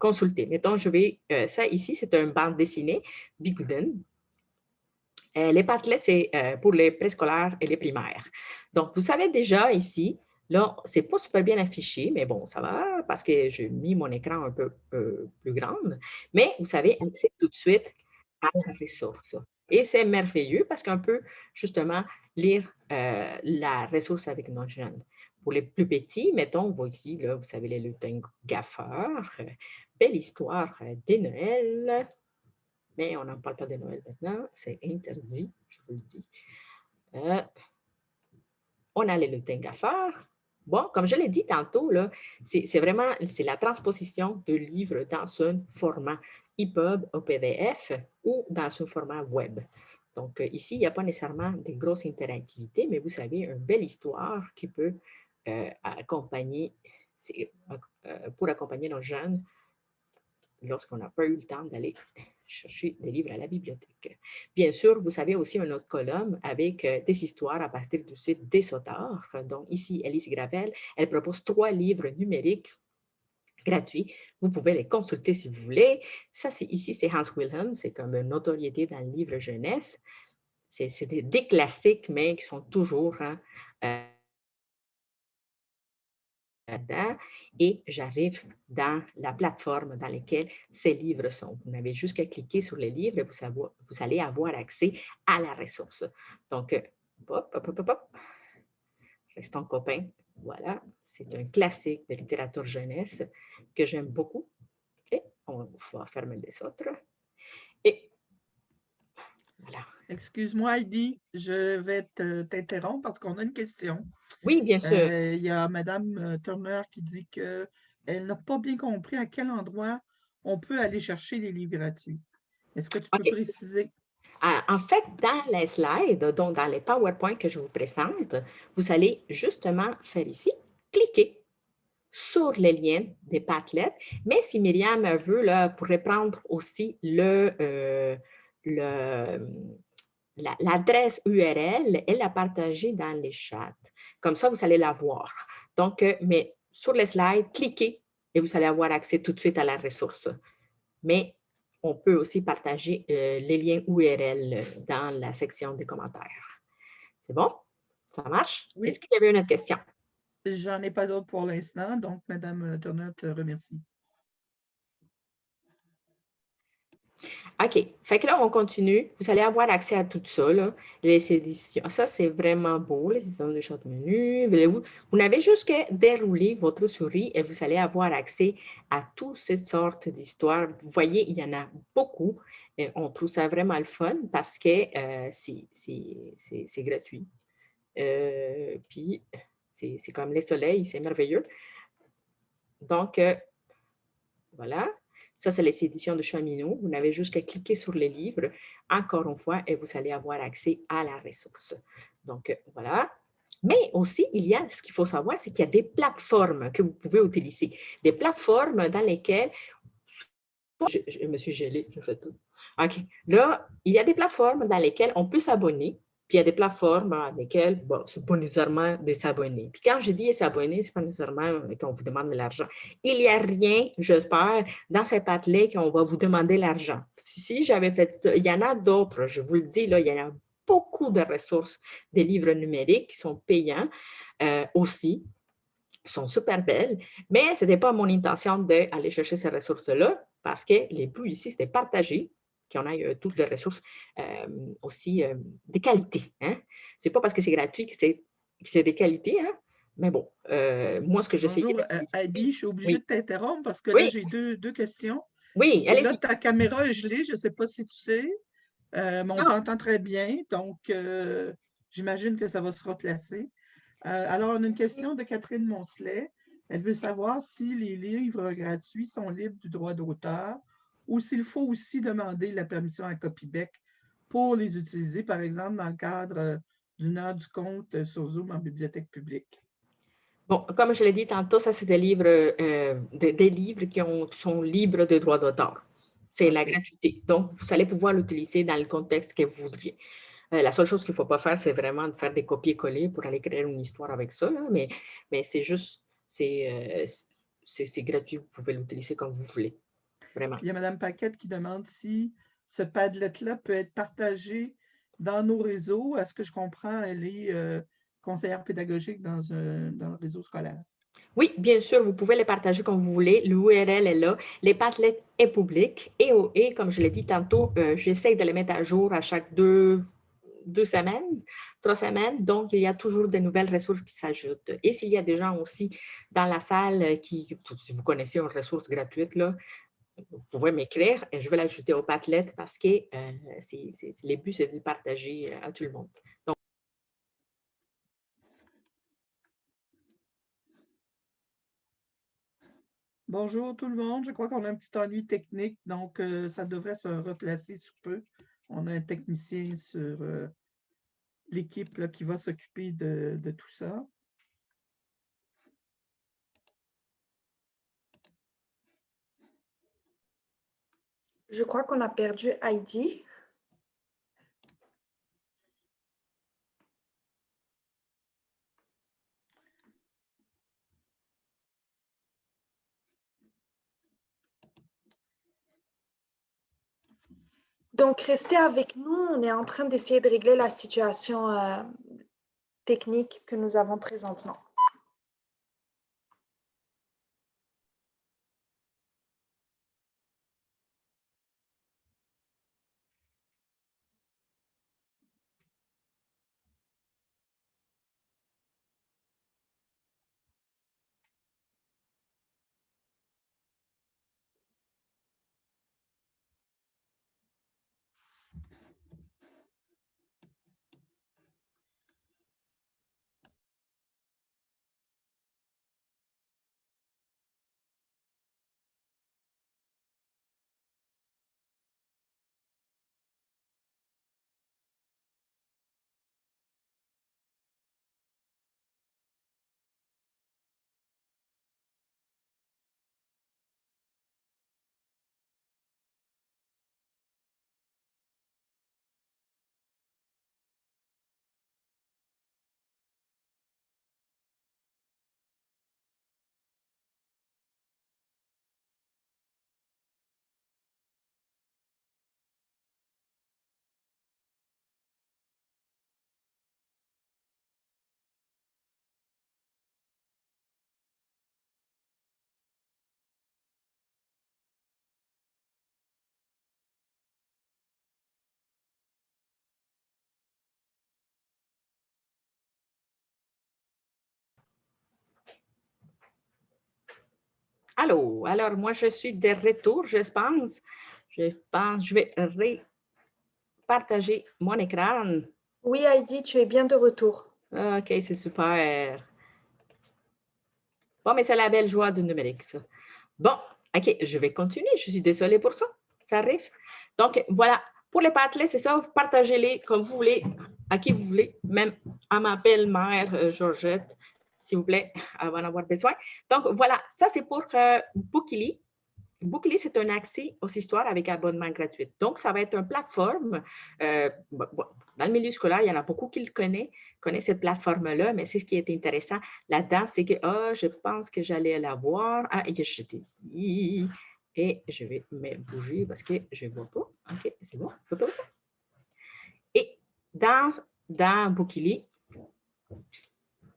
consulter. Mettons, ça ici, c'est une bande dessinée, Bigouden. Les Padlets, c'est pour les préscolaires et les primaires. Donc, vous savez déjà ici, là, ce n'est pas super bien affiché, mais bon, ça va parce que j'ai mis mon écran un peu plus grande. Mais vous savez, accès tout de suite à la ressource. Et c'est merveilleux parce qu'on peut justement lire la ressource avec nos jeunes. Pour les plus petits, mettons, on voit ici, là, vous savez, les lutins gaffeurs, belle histoire des Noëls. Mais on n'en parle pas de Noël maintenant, c'est interdit, je vous le dis. On a les lutins gaffeurs. Bon, comme je l'ai dit tantôt, c'est vraiment la transposition de livres dans un format EPUB ou PDF ou dans un format web. Donc, ici, il n'y a pas nécessairement de grosses interactivités, mais vous savez, une belle histoire qui peut accompagner, pour accompagner nos jeunes lorsqu'on n'a pas eu le temps d'aller chercher des livres à la bibliothèque. Bien sûr, vous avez aussi une autre colonne avec des histoires à partir du site des auteurs. Donc ici, Elise Gravel, elle propose 3 livres numériques gratuits. Vous pouvez les consulter si vous voulez. Ça, ici, c'est Hans Wilhelm, c'est comme une notoriété dans le livre jeunesse. C'est des classiques, mais qui sont toujours et j'arrive dans la plateforme dans laquelle ces livres sont. Vous n'avez juste qu'à cliquer sur les livres et vous allez avoir accès à la ressource. Donc, restons copains. Voilà, c'est un classique de littérature jeunesse que j'aime beaucoup. Et on va fermer les autres. Et voilà. Excuse-moi, Heidi, je vais t'interrompre parce qu'on a une question. Oui, bien sûr. Il y a Mme Turner qui dit qu'elle n'a pas bien compris à quel endroit on peut aller chercher les livres gratuits. Est-ce que tu peux préciser? En fait, dans les slides, donc dans les PowerPoint que je vous présente, vous allez justement faire ici, cliquer sur les liens des Padlets. Mais si Myriam veut, là, pourrait prendre aussi l'adresse URL, elle l'a partagée dans les chats. Comme ça, vous allez la voir. Donc, mais sur les slides, cliquez et vous allez avoir accès tout de suite à la ressource. Mais on peut aussi partager les liens URL dans la section des commentaires. C'est bon? Ça marche? Oui. Est-ce qu'il y avait une autre question? J'en ai pas d'autres pour l'instant, donc Mme Turner te remercie. OK. Fait que là, on continue. Vous allez avoir accès à tout ça, là. Les éditions. Ça, c'est vraiment beau, les éditions de charte menu. Vous n'avez juste qu'à dérouler votre souris et vous allez avoir accès à toutes ces sortes d'histoires. Vous voyez, il y en a beaucoup. Et on trouve ça vraiment le fun parce que c'est gratuit. Puis, c'est comme les soleils, c'est merveilleux. Donc, voilà. Ça, c'est les éditions de Cheminot. Vous n'avez juste qu'à cliquer sur les livres, encore une fois, et vous allez avoir accès à la ressource. Donc, voilà. Mais aussi, il y a, ce qu'il faut savoir, c'est qu'il y a des plateformes que vous pouvez utiliser. Des plateformes dans lesquelles... Je me suis gelée, je fais tout. OK. Là, il y a des plateformes dans lesquelles on peut s'abonner. Puis il y a des plateformes dans lesquelles, bon, ce n'est pas nécessairement de s'abonner. Puis quand je dis s'abonner, ce n'est pas nécessairement qu'on vous demande de l'argent. Il n'y a rien, j'espère, dans ces pattes-là qu'on va vous demander l'argent. Si j'avais fait, il y en a d'autres, je vous le dis, là, il y en a beaucoup de ressources, des livres numériques qui sont payants aussi, qui sont super belles, mais ce n'était pas mon intention d'aller chercher ces ressources-là parce que les buts ici, c'était partager, qu'on ait tous des ressources aussi de qualité. Hein? Ce n'est pas parce que c'est gratuit que c'est de qualité, hein? Mais bon, moi, ce que j'essayais Bonjour, de... Heidi, je suis obligée de t'interrompre parce que là, Oui, j'ai deux questions. oui, Et là, allez-y. ta caméra est gelée, je ne sais pas si tu sais, mais on Non, t'entend très bien, donc j'imagine que ça va se replacer. Alors, on a une question de Catherine Moncelet. Elle veut savoir si les livres gratuits sont libres du droit d'auteur ou s'il faut aussi demander la permission à Copybec pour les utiliser, par exemple, dans le cadre d'une heure du compte sur Zoom en bibliothèque publique. bon, comme je l'ai dit tantôt, ça, c'est des livres, des livres qui sont libres de droit d'auteur. C'est la gratuité. Donc, vous allez pouvoir l'utiliser dans le contexte que vous voudriez. La seule chose qu'il ne faut pas faire, c'est vraiment de faire des copier-coller pour aller créer une histoire avec ça. Là, mais c'est juste, c'est gratuit. Vous pouvez l'utiliser comme vous voulez. Vraiment. Il y a Mme Paquette qui demande si ce Padlet-là peut être partagé dans nos réseaux. À ce que je comprends, elle est conseillère pédagogique dans le réseau scolaire. Oui, bien sûr, vous pouvez les partager comme vous voulez. L'URL est là. Les Padlet est public. Et comme je l'ai dit tantôt, j'essaie de les mettre à jour à chaque deux semaines, 3 semaines. Donc, il y a toujours de nouvelles ressources qui s'ajoutent. Et s'il y a des gens aussi dans la salle qui, si vous connaissez une ressource gratuite, là, vous pouvez m'écrire et je vais l'ajouter au Padlet parce que les buts, c'est de le partager à tout le monde. Donc, Bonjour tout le monde, je crois qu'on a un petit ennui technique, donc ça devrait se replacer sous peu. On a un technicien sur l'équipe qui va s'occuper de tout ça. Je crois qu'on a perdu Heidi. Donc, restez avec nous. On est en train d'essayer de régler la situation technique que nous avons présentement. Allô, alors moi, je suis de retour, je pense. Je vais partager mon écran. Oui, Heidi, tu es bien de retour. OK, c'est super. Bon, mais c'est la belle joie du numérique, ça. Bon, OK, je vais continuer. Je suis désolée pour ça. Ça arrive. Donc, voilà. Pour les patelets, c'est ça. Partagez-les comme vous voulez, à qui vous voulez, même à ma belle-mère, Georgette, s'il vous plaît, avant d'avoir besoin. Donc, voilà. Ça, c'est pour Bookily. Bookily, c'est un accès aux histoires avec abonnement gratuit. Donc, ça va être une plateforme. Dans le milieu scolaire, il y en a beaucoup qui le connaissent cette plateforme-là, mais c'est ce qui est intéressant là-dedans, c'est que je pense que j'allais la voir. Ah, et j'étais ici. Et je vais me bouger parce que je ne vois pas. OK, c'est bon. Et dans Bookily,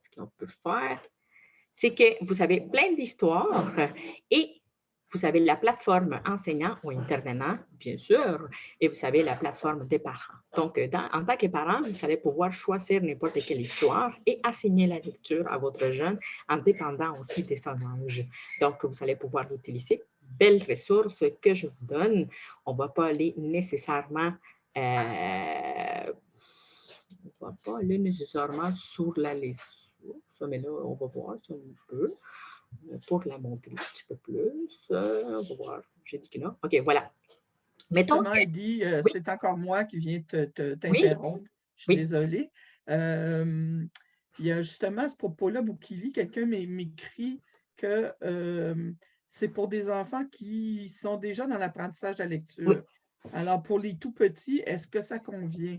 ce qu'on peut faire, c'est que vous avez plein d'histoires et vous avez la plateforme enseignant ou intervenant, bien sûr, et vous avez la plateforme des parents. Donc, en tant que parent, vous allez pouvoir choisir n'importe quelle histoire et assigner la lecture à votre jeune en dépendant aussi de son âge. Donc, vous allez pouvoir l'utiliser. Belles ressources que je vous donne. On ne va pas aller nécessairement sur la liste. Ça, mais là, on va voir si on peut. Pour la montrer un petit peu plus. On va voir. J'ai dit que non. OK, voilà. Mettons Justement, que... Heidi, Oui, c'est encore moi qui viens oui, t'interrompre. Je suis oui. désolée. Il y a justement à ce propos-là, Bookily, quelqu'un m'écrit que c'est pour des enfants qui sont déjà dans l'apprentissage de la Oui. lecture. Alors, pour les tout petits, est-ce que ça convient?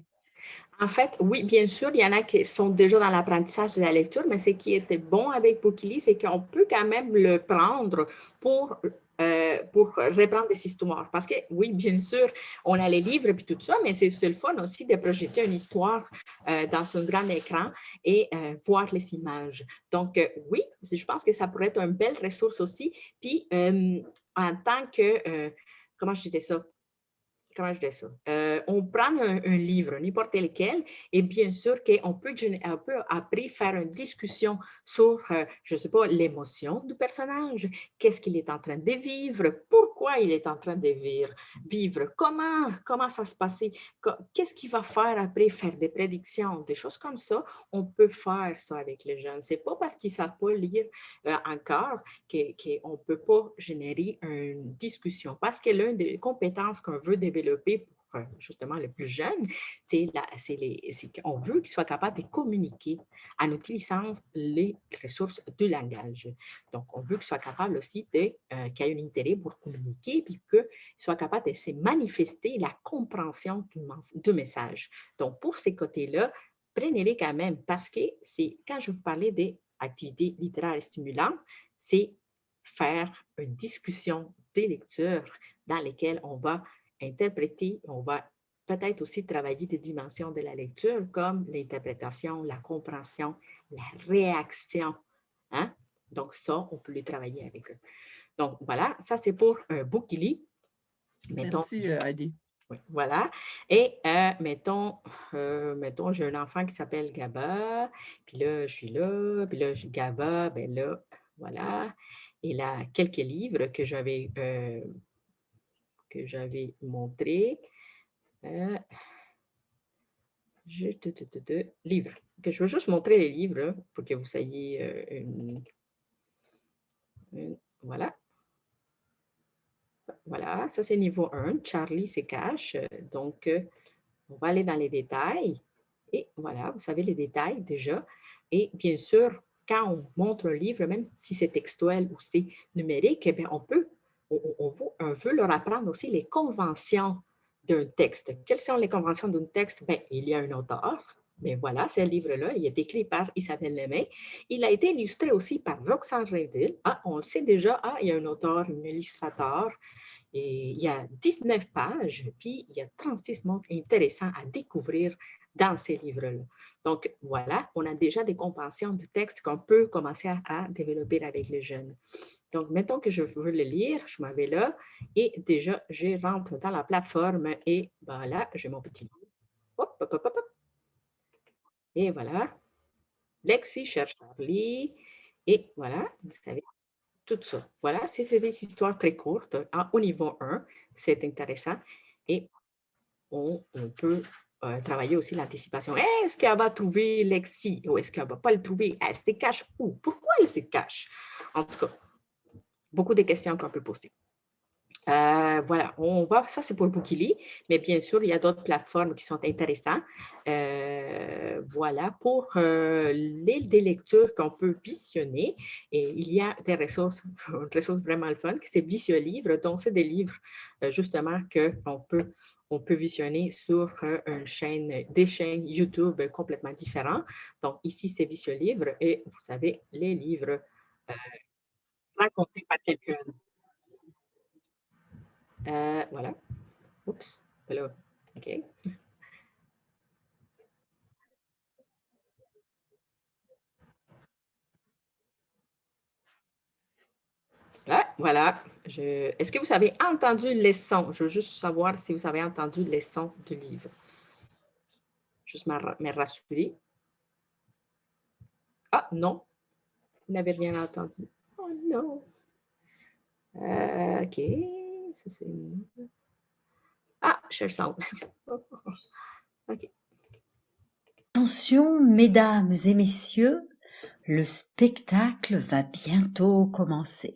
En fait, oui, bien sûr, il y en a qui sont déjà dans l'apprentissage de la lecture, mais ce qui était bon avec Bookily, c'est qu'on peut quand même le prendre pour reprendre des histoires. Parce que, oui, bien sûr, on a les livres et tout ça, mais c'est le fun aussi de projeter une histoire dans un grand écran et voir les images. Donc, oui, je pense que ça pourrait être une belle ressource aussi. Puis, en tant que, comment je disais ça? Comment je dis ça? On prend un livre, n'importe lequel, et bien sûr qu'on peut après faire une discussion sur, je ne sais pas, l'émotion du personnage, qu'est-ce qu'il est en train de vivre, pourquoi il est en train de vivre, comment ça se passait, qu'est-ce qu'il va faire après, faire des prédictions, des choses comme ça. On peut faire ça avec les jeunes. Ce n'est pas parce qu'ils ne savent pas lire encore qu'on ne peut pas générer une discussion. Parce que l'une des compétences qu'on veut développer pour justement les plus jeunes, c'est qu'on veut qu'ils soient capables de communiquer en utilisant les ressources du langage. Donc, on veut qu'ils soient capables aussi qu'il y ait un intérêt pour communiquer puis qu'ils soient capables de se manifester la compréhension du message. Donc, pour ces côtés-là, prenez-les quand même parce que c'est quand je vous parlais des activités littéraires stimulantes, c'est faire une discussion des lectures dans lesquelles on va interpréter, on va peut-être aussi travailler des dimensions de la lecture comme l'interprétation, la compréhension, la réaction. Hein? Donc ça, on peut les travailler avec eux. Donc voilà, ça c'est pour Bookily. Merci, Heidi. Oui, voilà. Et mettons, j'ai un enfant qui s'appelle Gaba, puis là, je suis là, puis là, Gaba, ben là, voilà. Il a quelques livres que j'avais montrés. Livres. Que je veux juste montrer les livres là, pour que vous ayez voilà. Voilà, ça c'est niveau 1. Charlie se cache. Donc, on va aller dans les détails. Et voilà, vous savez les détails déjà. Et bien sûr, quand on montre un livre, même si c'est textuel ou c'est numérique, eh bien, on veut leur apprendre aussi les conventions d'un texte. Quelles sont les conventions d'un texte? Bien, il y a un auteur. Mais voilà, ce livre-là, il est écrit par Isabelle Lemay. Il a été illustré aussi par Roxane Rainville. Ah, on le sait déjà, il y a un auteur, un illustrateur. Et il y a 19 pages, puis il y a 36 mots intéressants à découvrir dans ces livres-là. Donc, voilà, on a déjà des compréhensions du texte qu'on peut commencer à développer avec les jeunes. Donc, mettons que je veux le lire, je m'en vais là, et déjà, je rentre dans la plateforme, et voilà, j'ai mon petit livre. Hop, hop, hop, hop. Et voilà, Lexi cherche Charlie, et voilà, vous savez, tout ça. Voilà, c'est des histoires très courtes. Au niveau 1, c'est intéressant. Et on peut travailler aussi l'anticipation. Est-ce qu'elle va trouver Lexi ou est-ce qu'elle ne va pas le trouver? Elle se cache où? Pourquoi elle se cache? En tout cas, beaucoup de questions qu'on peut poser. Voilà, on va, ça c'est pour Bookily, mais bien sûr, il y a d'autres plateformes qui sont intéressantes. Voilà, pour des lectures qu'on peut visionner, et il y a des ressources, une ressource vraiment le fun, c'est Visiolivre. Donc, c'est des livres justement qu'on peut visionner sur des chaînes YouTube complètement différentes. Donc, ici, c'est Visiolivre et vous savez, les livres racontés par quelqu'un. Voilà. Oups. Là. OK. Ah, voilà. Est-ce que vous avez entendu les sons? Je veux juste savoir si vous avez entendu les sons du livre. Juste me rassurer. Ah, non. Vous n'avez rien entendu. Oh non. OK. Ah, share sound. OK. Attention, mesdames et messieurs, le spectacle va bientôt commencer.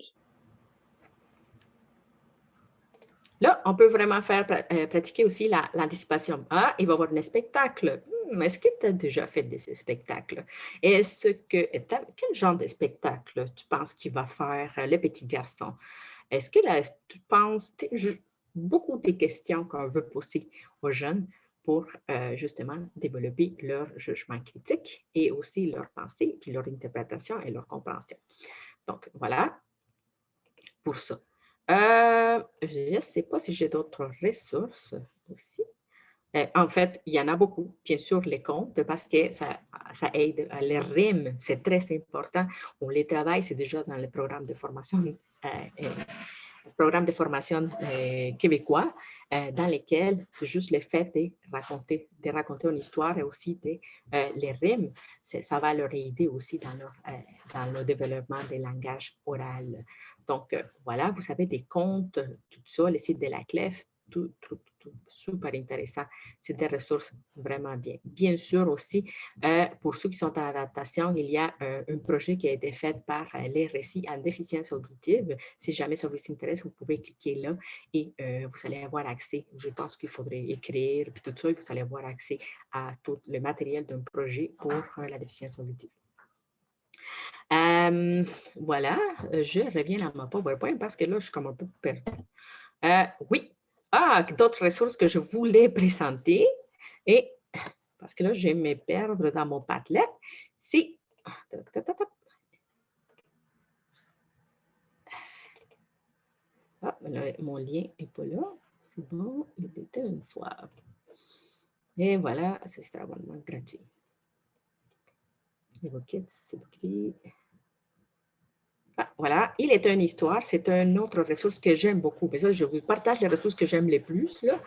Là, on peut vraiment faire pratiquer aussi l'anticipation. Ah, il va y avoir un spectacle. Est-ce que tu as déjà fait des spectacles? Quel genre de spectacle tu penses qu'il va faire le petit garçon? Est-ce que là, tu penses, beaucoup de questions qu'on veut poser aux jeunes pour justement développer leur jugement critique et aussi leur pensée, puis leur interprétation et leur compréhension. Donc, voilà pour ça. Je ne sais pas si j'ai d'autres ressources aussi. En fait, il y en a beaucoup. Bien sûr, les contes, parce que ça aide. Les rimes, c'est très important. On les travaille, c'est déjà dans le programme de formation québécois, dans lesquels c'est juste le fait de raconter une histoire et aussi les rimes, ça va leur aider aussi dans le développement des langages oral. Donc, voilà, vous savez, des contes, tout ça, le site de la CLEF, tout super intéressant. C'est des ressources vraiment bien. Bien sûr aussi, pour ceux qui sont en adaptation, il y a un projet qui a été fait par les récits en déficience auditive. Si jamais ça vous intéresse, vous pouvez cliquer là et vous allez avoir accès. Je pense qu'il faudrait écrire, puis tout ça, et vous allez avoir accès à tout le matériel d'un projet pour la déficience auditive. Voilà, je reviens à mon PowerPoint parce que là, je suis comme un peu perdue. Oui, d'autres ressources que je voulais présenter, et parce que là, je vais me perdre dans mon Padlet, c'est... Ah, là, mon lien n'est pas là. C'est bon, il était une fois. Et voilà, c'est un abonnement gratuit. Les buckets, c'est écrit. Voilà, il est une histoire, c'est une autre ressource que j'aime beaucoup. Mais ça, je vous partage les ressources que j'aime les plus, là.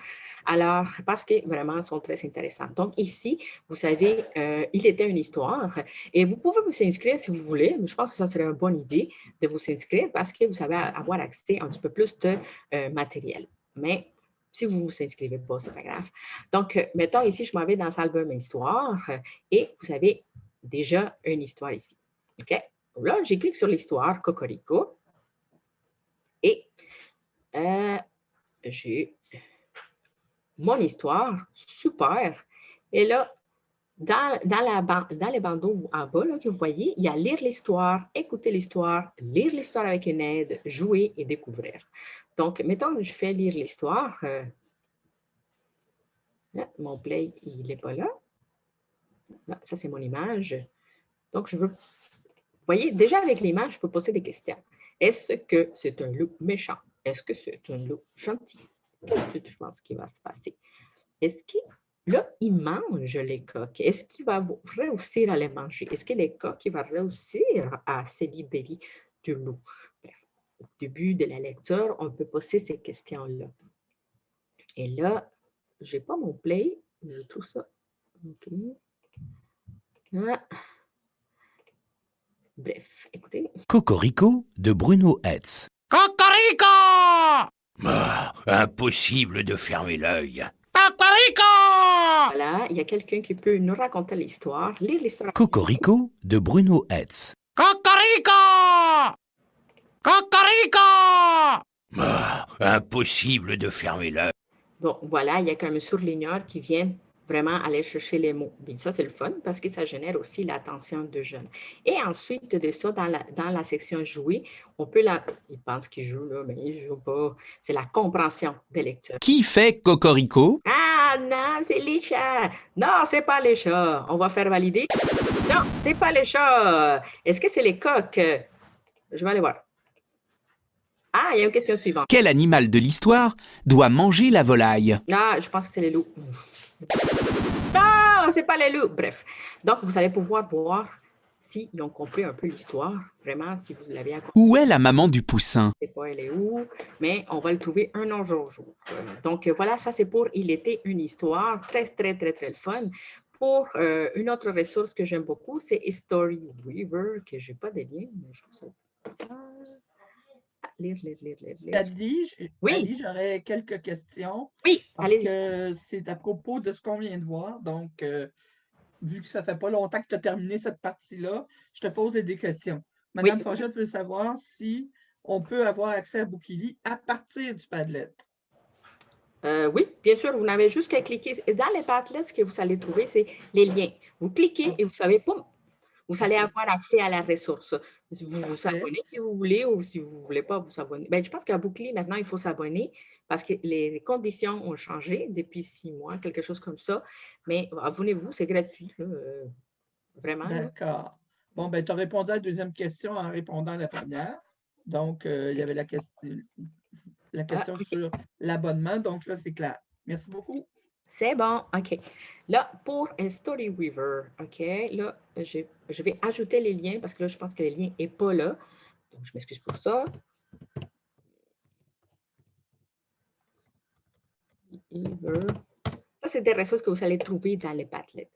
Alors, parce que vraiment, elles sont très intéressantes. Donc, ici, vous savez, il était une histoire et vous pouvez vous inscrire si vous voulez, mais je pense que ça serait une bonne idée de vous inscrire parce que vous savez avoir accès à un petit peu plus de matériel. Mais si vous ne vous inscrivez pas, ce n'est pas grave. Donc, mettons ici, je m'en vais dans l'album Histoire et vous avez déjà une histoire ici. OK? Là, j'ai cliqué sur l'histoire Cocorico et j'ai mon histoire, super. Et là, dans les bandeaux en bas là, que vous voyez, il y a lire l'histoire, écouter l'histoire, lire l'histoire avec une aide, jouer et découvrir. Donc, mettons que je fais lire l'histoire. Mon play, il n'est pas là. Non, ça, c'est mon image. Donc, je veux... Vous voyez, déjà avec l'image, je peux poser des questions. Est-ce que c'est un loup méchant? Est-ce que c'est un loup gentil? Qu'est-ce que tu penses qu'il va se passer? Est-ce qu'il là, il mange les coques? Est-ce qu'il va réussir à les manger? Est-ce que les coques, il va réussir à se libérer du loup? Bref, au début de la lecture, on peut poser ces questions-là. Et là, je n'ai pas mon play, mais tout ça. OK. Ah. Bref, écoutez. Cocorico de Bruno Hetz. Cocorico! Impossible de fermer l'œil. Cocorico! Voilà, il y a quelqu'un qui peut nous raconter l'histoire, lire l'histoire. Cocorico de Bruno Hetz. Cocorico! Cocorico! Impossible de fermer l'œil. Bon, voilà, il y a comme un surligneur qui vient vraiment aller chercher les mots. Bien, ça, c'est le fun parce que ça génère aussi l'attention de jeunes. Et ensuite de ça, dans la section jouer, on peut il pense qu'il joue là, mais il ne joue pas. C'est la compréhension des lecteurs. Qui fait Cocorico? Ah non, c'est les chats. Non, c'est pas les chats. On va faire valider. Non, c'est pas les chats. Est-ce que c'est les coqs? Je vais aller voir. Ah, il y a une question suivante. Quel animal de l'histoire doit manger la volaille? Ah, je pense que c'est les loups. Non, c'est pas les loups. Bref. Donc, vous allez pouvoir voir s'ils ont compris un peu l'histoire. Vraiment, si vous l'avez compris. Où est la maman du poussin? Je ne sais pas elle est où, mais on va le trouver un autre jour. Donc, voilà, ça c'est pour Il était une histoire. Très, très, très, très fun. Pour une autre ressource que j'aime beaucoup, c'est Storyweaver, que je n'ai pas de lien, mais je trouve ça. Lire. Oui, j'aurais quelques questions. Oui, allez-y. C'est à propos de ce qu'on vient de voir. Donc, vu que ça ne fait pas longtemps que tu as terminé cette partie-là, je te pose des questions. Madame Forget veut savoir si on peut avoir accès à Bookily à partir du Padlet. Oui, bien sûr, vous n'avez juste qu'à cliquer. Dans les Padlets, ce que vous allez trouver, c'est les liens. Vous cliquez et vous savez, boum, vous allez avoir accès à la ressource. Vous vous abonnez si vous voulez ou si vous ne voulez pas vous abonner. Ben, je pense qu'à Bookily, maintenant, il faut s'abonner parce que les conditions ont changé depuis 6 mois, quelque chose comme ça. Mais abonnez-vous, c'est gratuit. Vraiment. D'accord. Bon, ben, tu as répondu à la deuxième question en répondant à la première. Donc, il y avait la question sur l'abonnement. Donc, là, c'est clair. Merci beaucoup. C'est bon, OK. Là, pour un Storyweaver, OK, là, je vais ajouter les liens parce que là, je pense que le lien n'est pas là. Donc, je m'excuse pour ça. Ça, c'est des ressources que vous allez trouver dans les Padlets.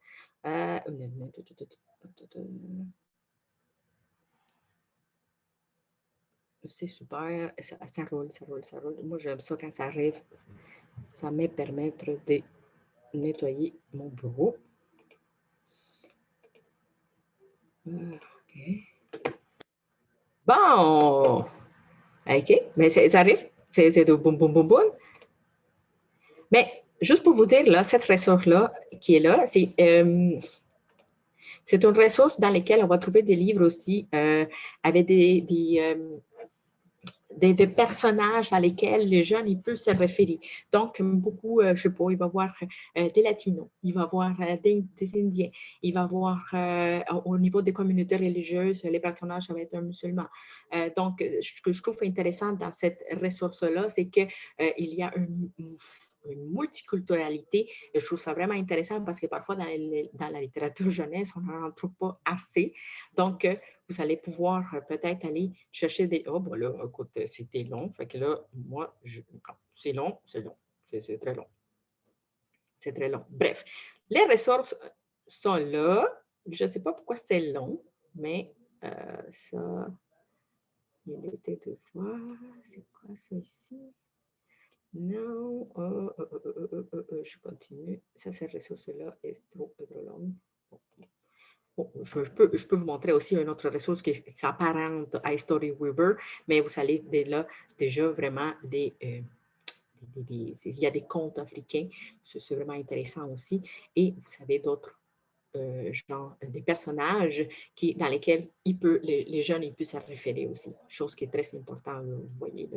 C'est super, ça roule. Moi, j'aime ça quand ça arrive. Ça me permet de nettoyer mon bureau. OK. Bon. OK. Mais ça arrive. C'est de boum, boum, boum, boum. Mais juste pour vous dire, là, cette ressource-là qui est là, c'est une ressource dans laquelle on va trouver des livres aussi avec des personnages dans lesquels les jeunes ils peuvent se référer. Donc, beaucoup, je ne sais pas, il va y avoir des Latinos, il va y avoir des Indiens, il va y avoir au niveau des communautés religieuses, les personnages, ça va être un musulman. Donc, ce que je trouve intéressant dans cette ressource-là, c'est qu'il y a une multiculturalité. Et je trouve ça vraiment intéressant parce que parfois, dans la littérature jeunesse, on n'en trouve pas assez. Donc, vous allez pouvoir peut-être aller chercher des... Oh, bon là, écoute, c'était long. Fait que là, moi, c'est long. C'est très long. C'est très long. Bref, les ressources sont là. Je ne sais pas pourquoi c'est long, mais ça... Il était de voir... C'est quoi ça ici? Non, je continue. Ça, cette ressource-là est trop longue. Bon, je peux vous montrer aussi une autre ressource qui s'apparente à Storyweaver, mais vous allez déjà vraiment il y a des contes africains, c'est vraiment intéressant aussi. Et vous avez d'autres genre des personnages dans lesquels les jeunes ils peuvent se référer aussi, chose qui est très importante, vous voyez,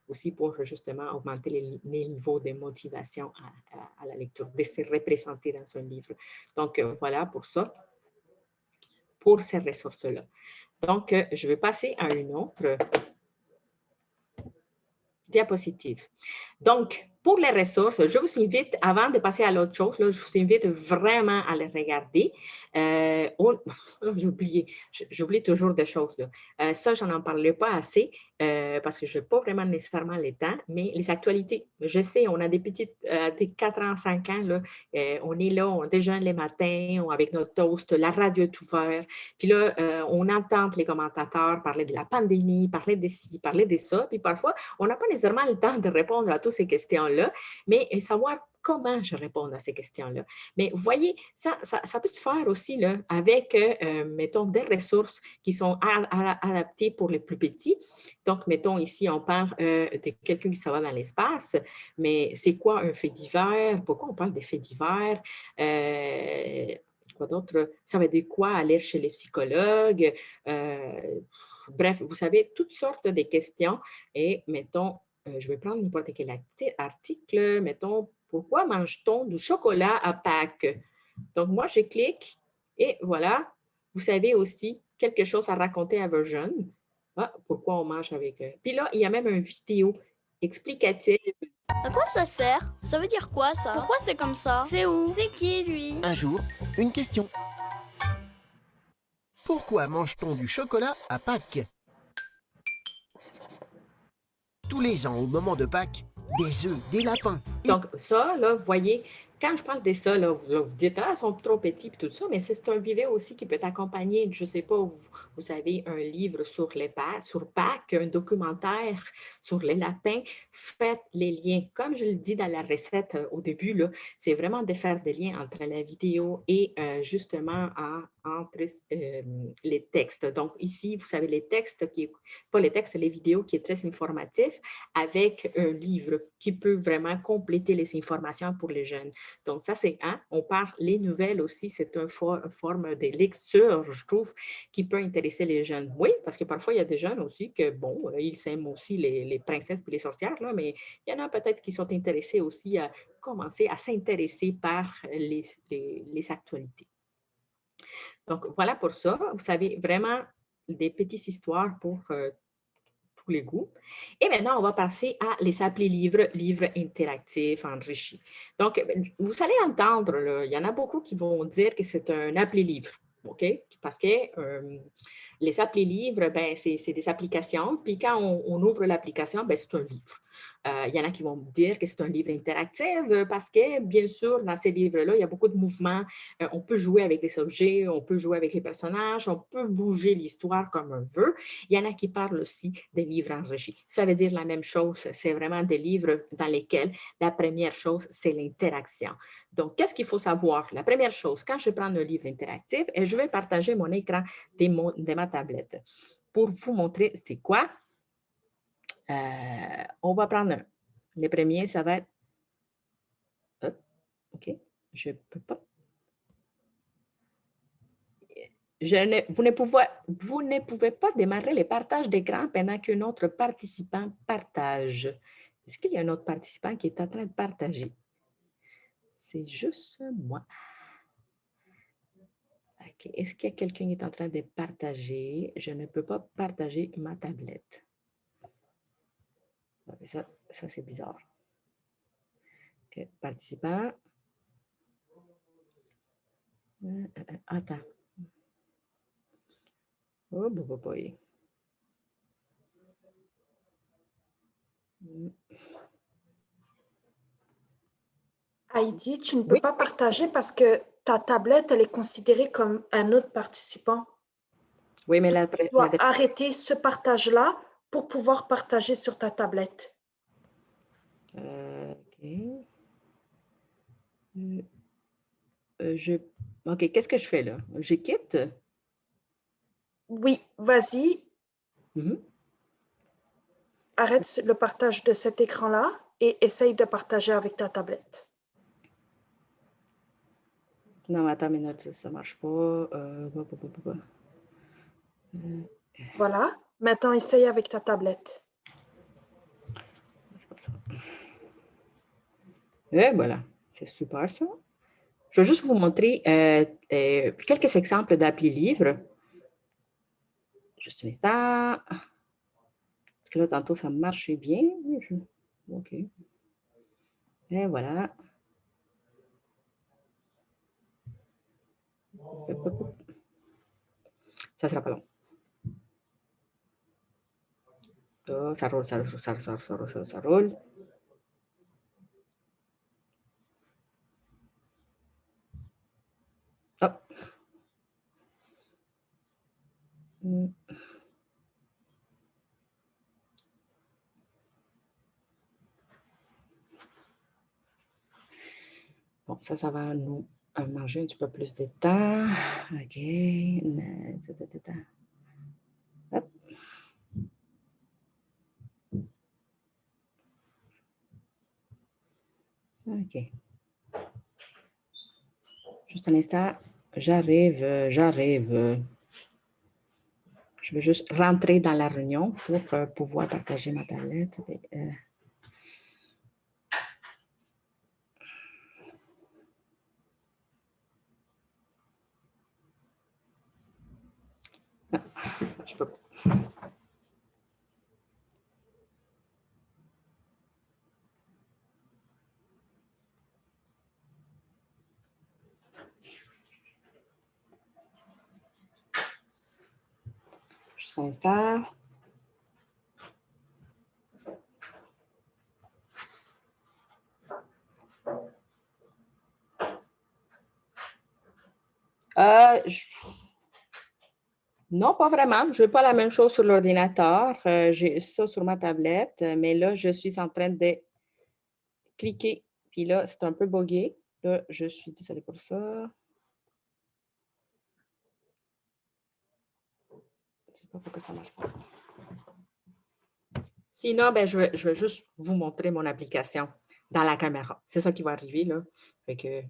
aussi pour justement augmenter les niveaux de motivation à la lecture, de se représenter dans un livre. Donc, voilà pour ça, pour ces ressources-là. Donc, je vais passer à une autre diapositive. Donc, pour les ressources, je vous invite, avant de passer à l'autre chose, là, je vous invite vraiment à les regarder. J'oublie toujours des choses. Là. Ça, je n'en parlerai pas assez parce que je n'ai pas vraiment nécessairement le temps, mais les actualités, je sais, on a des petites, des 4 ans, 5 ans, là, on est là, on déjeune les matins, avec notre toast, la radio est ouverte, puis là, on entend les commentateurs parler de la pandémie, parler de ci, parler de ça, puis parfois, on n'a pas nécessairement le temps de répondre à toutes ces questions-là, mais savoir comment je réponds à ces questions-là. Mais vous voyez, ça peut se faire aussi là, avec, mettons, des ressources qui sont adaptées pour les plus petits. Donc, mettons, ici, on parle de quelqu'un qui s'en va dans l'espace, mais c'est quoi un fait divers? Pourquoi on parle des faits divers? Quoi d'autre? Ça veut dire quoi aller chez les psychologues? Bref, vous savez, toutes sortes de questions. Et, mettons, je vais prendre n'importe quel article, mettons, pourquoi mange-t-on du chocolat à Pâques? Donc, moi, je clique et voilà, vous savez aussi quelque chose à raconter à vos jeunes. Ah, pourquoi on mange avec eux? Puis là, il y a même une vidéo explicative. À quoi ça sert? Ça veut dire quoi ça? Pourquoi c'est comme ça? C'est où? C'est qui lui? Un jour, une question. Pourquoi mange-t-on du chocolat à Pâques? Tous les ans, au moment de Pâques, des œufs, des lapins. Donc ça, là, vous voyez, quand je parle de ça, là, vous dites, ah, ils sont trop petits et tout ça, mais c'est une vidéo aussi qui peut accompagner, je ne sais pas, vous savez, un livre sur Pâques, un documentaire sur les lapins. Faites les liens. Comme je le dis dans la recette au début, là, c'est vraiment de faire des liens entre la vidéo et justement entre les textes. Donc ici, vous savez, les textes, pas les textes, les vidéos qui est très informatif avec un livre qui peut vraiment compléter les informations pour les jeunes. Donc, ça, c'est un. On parle, les nouvelles aussi, c'est une forme de lecture, je trouve, qui peut intéresser les jeunes. Oui, parce que parfois, il y a des jeunes aussi que, bon, ils aiment aussi les princesses et les sorcières, là, mais il y en a peut-être qui sont intéressés aussi à commencer à s'intéresser par les actualités. Donc, voilà pour ça. Vous savez, vraiment des petites histoires pour tous les goûts. Et maintenant, on va passer à les appeler livres interactifs, enrichis. Donc, vous allez entendre, là, il y en a beaucoup qui vont dire que c'est un appli livre, OK? Parce que les applis livres, ben, c'est des applications, puis quand on ouvre l'application, ben, c'est un livre. Il y en a qui vont me dire que c'est un livre interactif parce que, bien sûr, dans ces livres-là, il y a beaucoup de mouvements. On peut jouer avec des objets, on peut jouer avec les personnages, on peut bouger l'histoire comme on veut. Il y en a qui parlent aussi des livres enrichis. Ça veut dire la même chose. C'est vraiment des livres dans lesquels la première chose, c'est l'interaction. Donc, qu'est-ce qu'il faut savoir? La première chose, quand je prends un livre interactif, et je vais partager mon écran de ma tablette pour vous montrer c'est quoi. On va prendre un. Le premier, ça va être... OK, je ne peux pas. Vous ne pouvez pas démarrer le partage d'écran pendant qu'un autre participant partage. Est-ce qu'il y a un autre participant qui est en train de partager? C'est juste moi. OK. Est-ce qu'il y a quelqu'un qui est en train de partager? Je ne peux pas partager ma tablette. Ça c'est bizarre. OK. Participant. Attends. Oh, boy. Heidi, tu ne peux pas partager parce que ta tablette, elle est considérée comme un autre participant. Oui, mais tu dois arrêter ce partage-là pour pouvoir partager sur ta tablette. OK. OK, qu'est-ce que je fais là? Je quitte? Oui, vas-y. Arrête le partage de cet écran-là et essaye de partager avec ta tablette. Non, attends une minute, ça ne marche pas. Voilà. Maintenant, essaye avec ta tablette. C'est pas ça. Et voilà, c'est super ça. Je vais juste vous montrer quelques exemples d'appli livres. Juste un instant. Parce que là, tantôt, ça marchait bien. OK. Et voilà. Ça sera pas long. Oh, ça roule, ça roule, ça roule, ça roule, ça roule, ça roule. Hop. Bon, ça va nous manger un petit peu plus de temps. OK. Hop. OK. Juste un instant. J'arrive. Je vais juste rentrer dans la réunion pour pouvoir partager ma tablette. Non, je peux pas. Juste un instant. Non, pas vraiment. Je n'ai pas la même chose sur l'ordinateur. J'ai ça sur ma tablette, mais là, je suis en train de cliquer. Puis là, c'est un peu buggé. Là, je suis désolée pour ça. Je ne sais pas pourquoi ça ne marche pas. Sinon, ben, je vais juste vous montrer mon application dans la caméra. C'est ça qui va arriver, là. Fait que...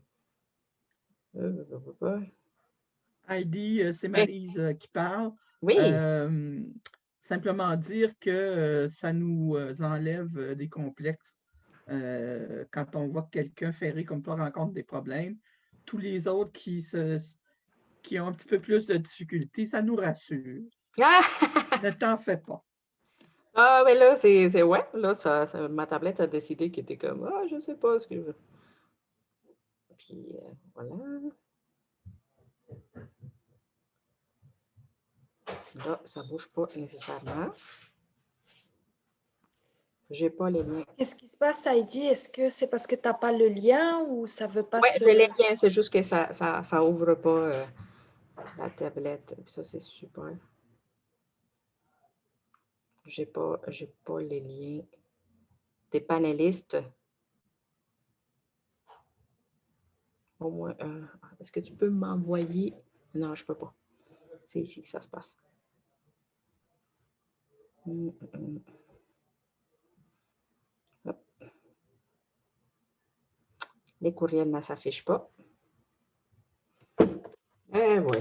Heidi, c'est Maryse qui parle. Oui. Simplement dire que ça nous enlève des complexes. Quand on voit que quelqu'un ferré comme toi rencontre des problèmes, tous les autres qui ont un petit peu plus de difficultés, ça nous rassure. Ne t'en fais pas. Ah, mais là, c'est ouais, là, ma tablette a décidé qu'elle était comme, ah, je ne sais pas ce que je veux. Puis, voilà. Là, ça ne bouge pas nécessairement. Je n'ai pas les liens. Qu'est-ce qui se passe, Heidi? Est-ce que c'est parce que tu n'as pas le lien ou ça ne veut pas Oui, j'ai les liens, c'est juste que ça ouvre pas la tablette. Puis ça, c'est super. J'ai pas les liens des panélistes. Au moins, est-ce que tu peux m'envoyer? Non, je ne peux pas. C'est ici que ça se passe. Hop. Les courriels ne s'affichent pas. Eh oui.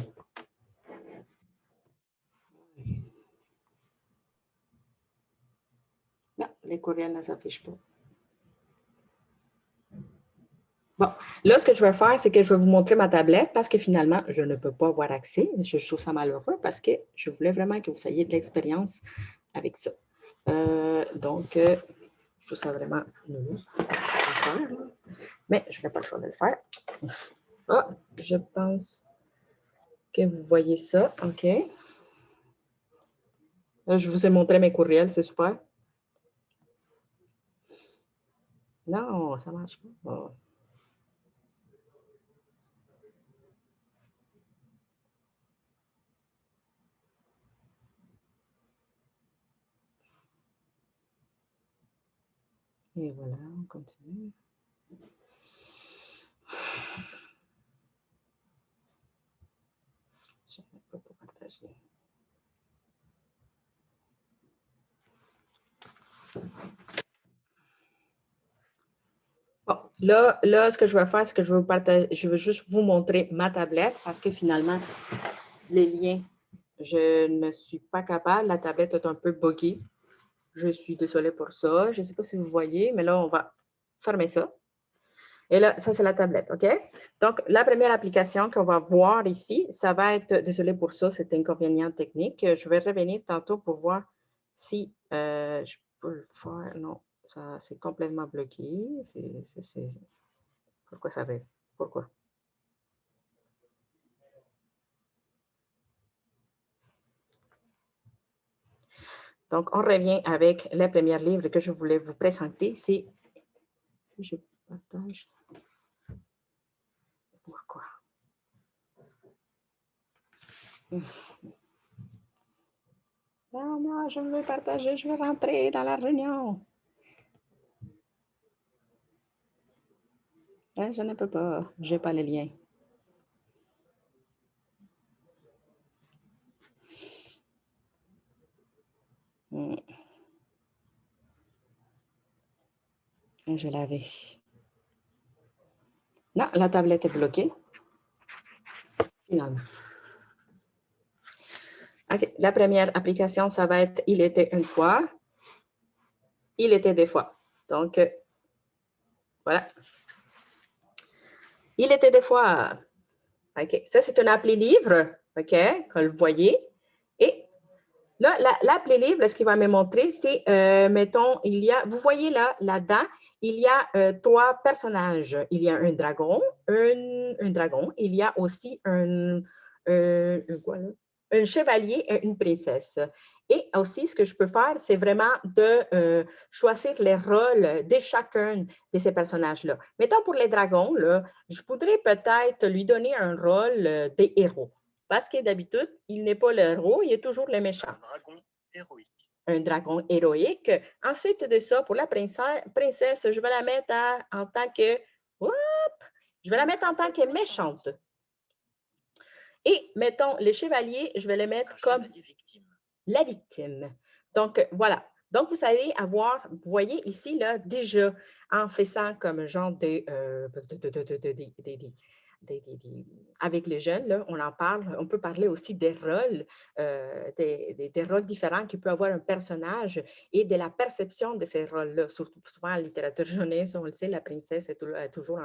Non, les courriels ne s'affichent pas. Bon, là, ce que je vais faire, c'est que je vais vous montrer ma tablette parce que finalement, je ne peux pas avoir accès. Je trouve ça malheureux parce que je voulais vraiment que vous ayez de l'expérience avec ça. Donc, je trouve ça vraiment nul à faire, mais je n'ai pas le choix de le faire. Ah, je pense que vous voyez ça. OK. Là, je vous ai montré mes courriels, c'est super. Non, ça ne marche pas. Oh. Et voilà, on continue. Je ne peux pas partager. Bon, là, ce que je vais faire, c'est que je vais juste vous montrer ma tablette parce que finalement, les liens, je ne suis pas capable. La tablette est un peu buggée. Je suis désolée pour ça. Je ne sais pas si vous voyez, mais là, on va fermer ça. Et là, ça, c'est la tablette, OK? Donc, la première application qu'on va voir ici, ça va être, désolée pour ça, c'est inconvénient technique. Je vais revenir tantôt pour voir si je peux le faire. Non, ça c'est complètement bloqué. Pourquoi ça arrive? Pourquoi? Donc, on revient avec le premier livre que je voulais vous présenter. C'est, si je partage, pourquoi? Non, non, je veux partager, je veux rentrer dans la réunion. Je ne peux pas, je n'ai pas le lien. Je l'avais. Non, la tablette est bloquée. Finalement. OK. La première application, ça va être « Il était une fois ». Il était des fois. Donc, voilà. Il était des fois. OK. Ça, c'est une appli livre. OK. Comme vous voyez. Et là, l'appli livre, ce qu'il va me montrer, c'est, mettons, il y a, vous voyez là-dedans, il y a 3 personnages. Il y a un dragon, un dragon. Il y a aussi un chevalier et une princesse. Et aussi, ce que je peux faire, c'est vraiment de choisir les rôles de chacun de ces personnages-là. Mettons pour les dragons, là, je voudrais peut-être lui donner un rôle de héros. Parce que d'habitude, il n'est pas le héros, il est toujours le méchant. Un dragon héroïque. Un dragon héroïque. Ensuite de ça, pour la princesse, je vais la mettre en tant que... je vais la mettre en tant que méchante. Et mettons, les chevaliers, je vais les mettre comme la victime. Donc, voilà. Donc, vous allez avoir, vous voyez ici, là, déjà, en faisant comme genre avec les jeunes, là, on en parle, on peut parler aussi des rôles, des rôles différents qu'il peut avoir un personnage et de la perception de ces rôles-là. Surtout, souvent, en littérature jeunesse, on le sait, la princesse est toujours,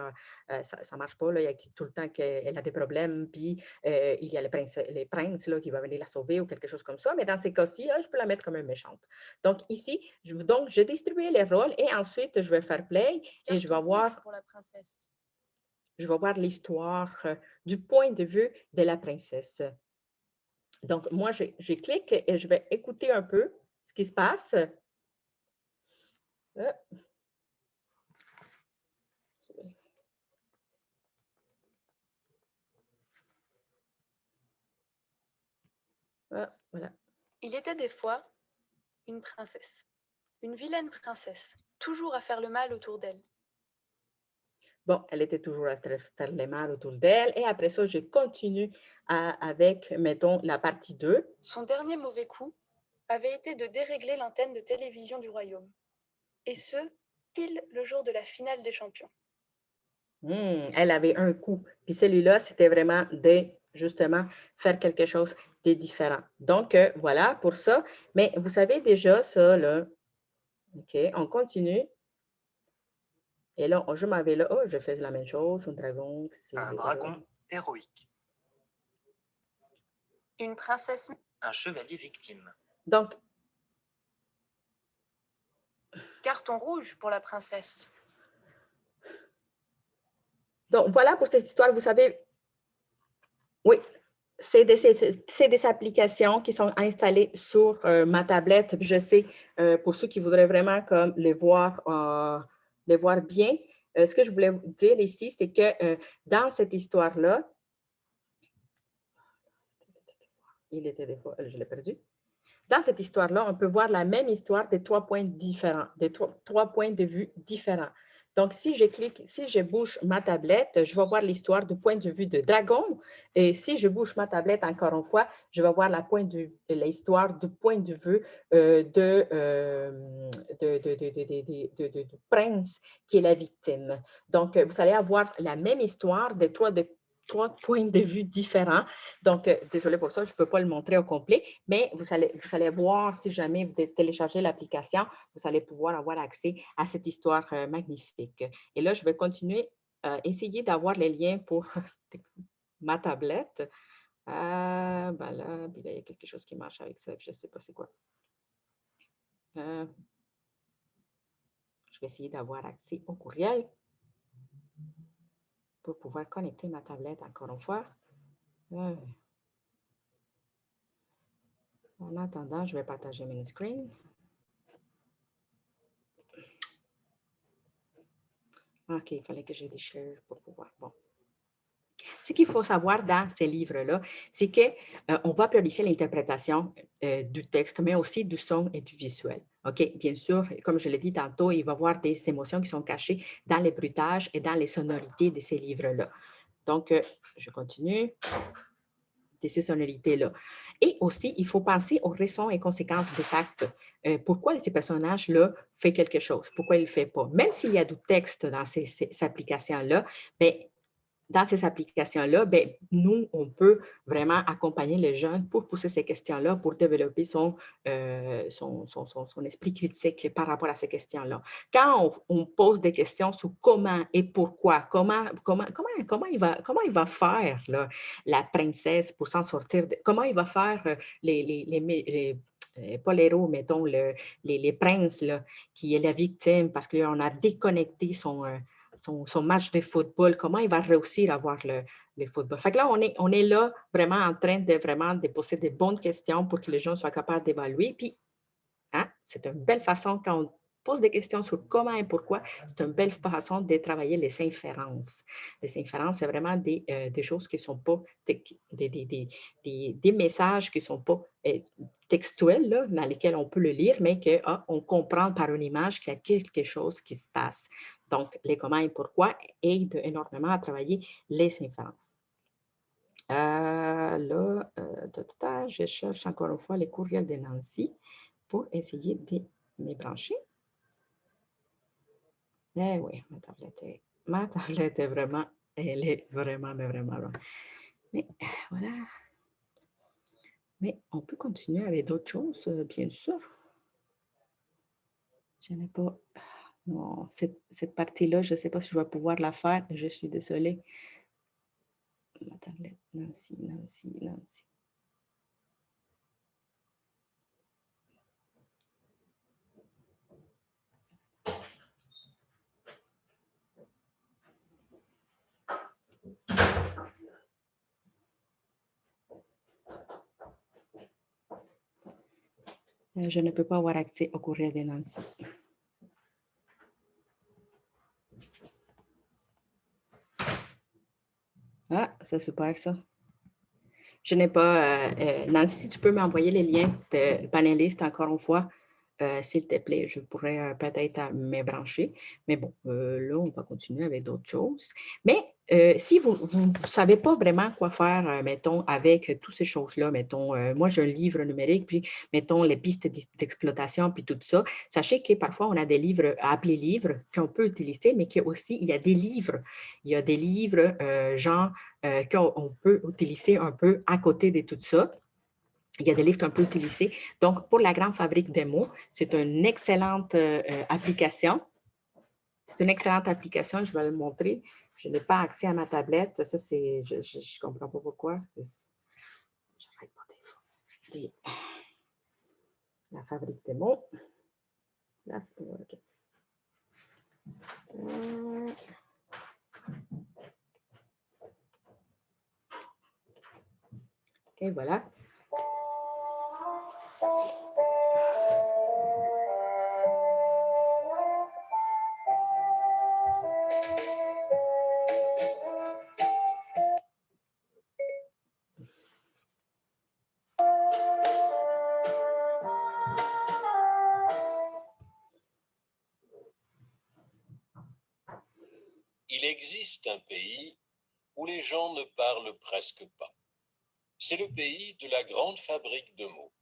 ça ne marche pas, là, il y a tout le temps qu'elle a des problèmes, puis il y a les princes là, qui vont venir la sauver ou quelque chose comme ça, mais dans ces cas-ci, je peux la mettre comme une méchante. Donc, ici, je distribue les rôles et ensuite, je vais faire play et je vais voir... Pour la princesse. Je vais voir l'histoire du point de vue de la princesse. Donc, moi, je clique et je vais écouter un peu ce qui se passe. Voilà. Il était des fois une princesse, une vilaine princesse, toujours à faire le mal autour d'elle. Bon, elle était toujours à faire le mal autour d'elle. Et après ça, je continue avec, mettons, la partie 2. Son dernier mauvais coup avait été de dérégler l'antenne de télévision du royaume. Et ce, pile le jour de la finale des champions. Elle avait un coup. Puis celui-là, c'était vraiment de, justement, faire quelque chose de différent. Donc, voilà pour ça. Mais vous savez déjà ça, là. OK, on continue. Et là, je m'en vais là. Oh, je fais la même chose. Un dragon. Un dragon héroïque. Une princesse. Un chevalier victime. Donc. Carton rouge pour la princesse. Donc, voilà pour cette histoire. Vous savez, oui, c'est des applications qui sont installées sur ma tablette. Je sais, pour ceux qui voudraient vraiment comme les voir bien, ce que je voulais vous dire ici, c'est que dans cette histoire-là, il était des fois, je l'ai perdu. Dans cette histoire-là, on peut voir la même histoire de 3 points différents, de 3 points de vue différents. Donc, si je clique, si je bouge ma tablette, je vais voir l'histoire du point de vue de dragon. Et si je bouge ma tablette encore une fois, je vais voir l'histoire du point de vue de prince qui est la victime. Donc, vous allez avoir la même histoire de 3 points de vue différents. Donc, désolé pour ça, je ne peux pas le montrer au complet, mais vous allez voir, si jamais vous téléchargez l'application, vous allez pouvoir avoir accès à cette histoire magnifique. Et là, je vais continuer à essayer d'avoir les liens pour ma tablette. Ben là, il y a quelque chose qui marche avec ça, je ne sais pas c'est quoi. vais essayer d'avoir accès au courriel pour pouvoir connecter ma tablette encore une fois. En attendant, je vais partager mon screen. OK, il fallait que j'ai des shares pour pouvoir. Bon. Ce qu'il faut savoir dans ces livres-là, c'est qu'on va prioriser l'interprétation du texte, mais aussi du son et du visuel. OK? Bien sûr, comme je l'ai dit tantôt, il va y avoir des émotions qui sont cachées dans les bruitages et dans les sonorités de ces livres-là. Donc, je continue de ces sonorités-là. Et aussi, il faut penser aux raisons et conséquences des actes. Pourquoi ces personnages-là font quelque chose? Pourquoi ils ne le font pas? Même s'il y a du texte dans ces applications-là, bien, dans ces applications-là, bien, nous, on peut vraiment accompagner les jeunes pour pousser ces questions-là, pour développer son esprit critique par rapport à ces questions-là. Quand on pose des questions sur comment et pourquoi, comment il va faire là, la princesse pour s'en sortir, comment il va faire pas les héros, mettons, les princes, là, qui est la victime parce qu'on a déconnecté son match de football, comment il va réussir à voir le football. Fait que là, on est là vraiment en train de poser des bonnes questions pour que les gens soient capables d'évaluer. Puis, hein, c'est une belle façon quand on pose des questions sur comment et pourquoi, c'est une belle façon de travailler les inférences. Les inférences, c'est vraiment des choses qui ne sont pas, des messages qui ne sont pas textuels, là, dans lesquels on peut le lire, mais qu'on comprend par une image qu'il y a quelque chose qui se passe. Donc, les comment et pourquoi aident énormément à travailler les inférences. Je cherche encore une fois les courriels de Nancy pour essayer de me brancher. Eh oui, ma tablette est vraiment, elle est vraiment, mais vraiment loin. Mais voilà. Mais on peut continuer avec d'autres choses, bien sûr. Je n'ai pas... Non, cette partie-là, je ne sais pas si je vais pouvoir la faire. Je suis désolée. Ma tablette, Nancy. Je ne peux pas avoir accès au courriel de Nancy. Ah, c'est super ça. Je n'ai pas... Nancy, si tu peux m'envoyer les liens de panélistes encore une fois, s'il te plaît, je pourrais peut-être me brancher. Mais bon, là, on va continuer avec d'autres choses. Mais si vous ne savez pas vraiment quoi faire, mettons, avec toutes ces choses-là, mettons, moi, j'ai un livre numérique, puis, mettons, les pistes d'exploitation, puis tout ça, sachez que parfois, on a des livres appelés livres qu'on peut utiliser, mais qu'aussi, il y a des livres. Il y a des livres, qu'on peut utiliser un peu à côté de tout ça. Il y a des livres qu'on peut utiliser. Donc, pour la grande fabrique des mots, c'est une excellente application. C'est une excellente application. Je vais le montrer. Je n'ai pas accès à ma tablette. Ça, c'est... Je ne comprends pas pourquoi. J'arrête pas la fabrique des mots. Là, OK. Et voilà. Il existe un pays où les gens ne parlent presque pas. C'est le pays de la grande fabrique de mots.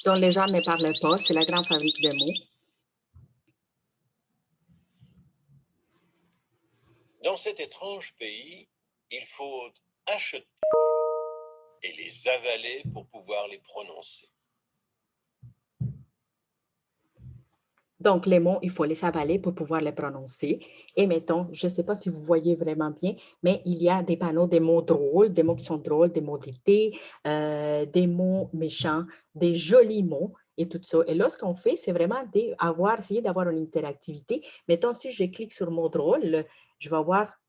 Dont les gens ne parlent pas, c'est la grande fabrique de mots. Dans cet étrange pays, il faut acheter et les avaler pour pouvoir les prononcer. Donc, les mots, il faut les avaler pour pouvoir les prononcer. Et mettons, je ne sais pas si vous voyez vraiment bien, mais il y a des panneaux, des mots drôles, des mots qui sont drôles, des mots d'été, des mots méchants, des jolis mots et tout ça. Et là, ce qu'on fait, c'est vraiment essayer d'avoir une interactivité. Mettons, si je clique sur mot drôle, je vais avoir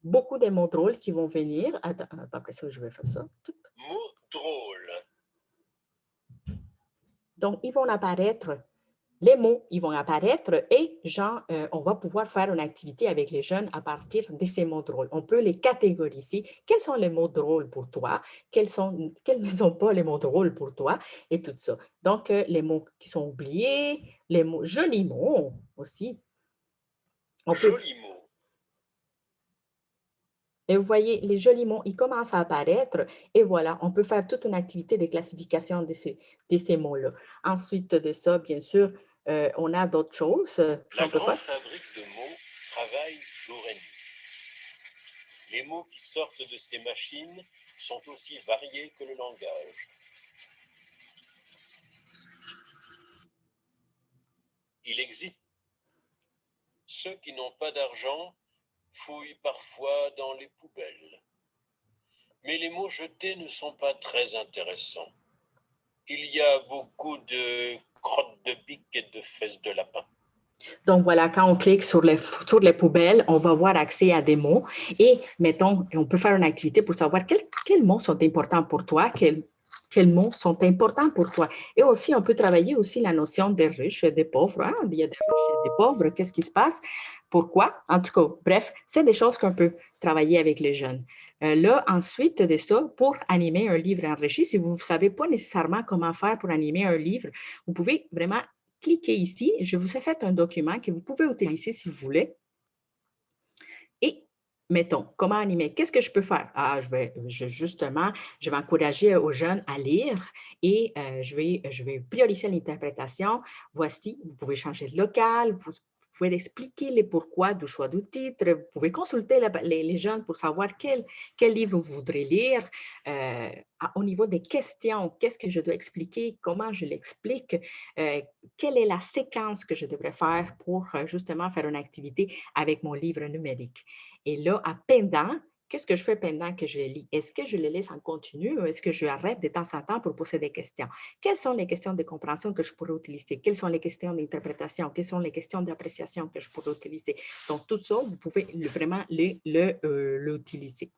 beaucoup de mots drôles qui vont venir. Attends, après ça, je vais faire ça. Mot drôle. Donc, ils vont apparaître. Les mots, ils vont apparaître et on va pouvoir faire une activité avec les jeunes à partir de ces mots drôles. On peut les catégoriser. Quels sont les mots drôles pour toi? Quels ne sont pas les mots drôles pour toi? Et tout ça. Donc, les mots qui sont oubliés, les mots, jolis mots aussi. Jolis mots. Et vous voyez, les jolis mots, ils commencent à apparaître et voilà, on peut faire toute une activité de classification de ces mots-là. Ensuite de ça, bien sûr, on a d'autres choses. La grande fabrique de mots travaille jour et nuit. Les mots qui sortent de ces machines sont aussi variés que le langage. Il existe ceux qui n'ont pas d'argent fouillent parfois dans les poubelles. Mais les mots jetés ne sont pas très intéressants. Il y a beaucoup de crottes de bique et de fesses de lapin. Donc, voilà, quand on clique sur les poubelles, on va avoir accès à des mots et, mettons, on peut faire une activité pour savoir quels mots sont importants pour toi, quels mots sont importants pour toi. Et aussi, on peut travailler aussi la notion des riches et des pauvres. Hein? Il y a des riches et des pauvres. Qu'est-ce qui se passe? Pourquoi? En tout cas, bref, c'est des choses qu'on peut travailler avec les jeunes. Là, ensuite de ça, pour animer un livre enrichi, si vous ne savez pas nécessairement comment faire pour animer un livre, vous pouvez vraiment cliquer ici. Je vous ai fait un document que vous pouvez utiliser si vous voulez. Et mettons, comment animer? Qu'est-ce que je peux faire? Je vais encourager aux jeunes à lire et je vais prioriser l'interprétation. Voici, vous pouvez changer de local, vous pouvez expliquer les pourquoi du choix du titre, vous pouvez consulter les jeunes pour savoir quel livre vous voudrez lire. Au niveau des questions, qu'est-ce que je dois expliquer, comment je l'explique, quelle est la séquence que je devrais faire pour justement faire une activité avec mon livre numérique. Et là, qu'est-ce que je fais pendant que je les lis? Est-ce que je les laisse en continu ou est-ce que je arrête de temps en temps pour poser des questions? Quelles sont les questions de compréhension que je pourrais utiliser? Quelles sont les questions d'interprétation? Quelles sont les questions d'appréciation que je pourrais utiliser? Donc, tout ça, vous pouvez vraiment l'utiliser.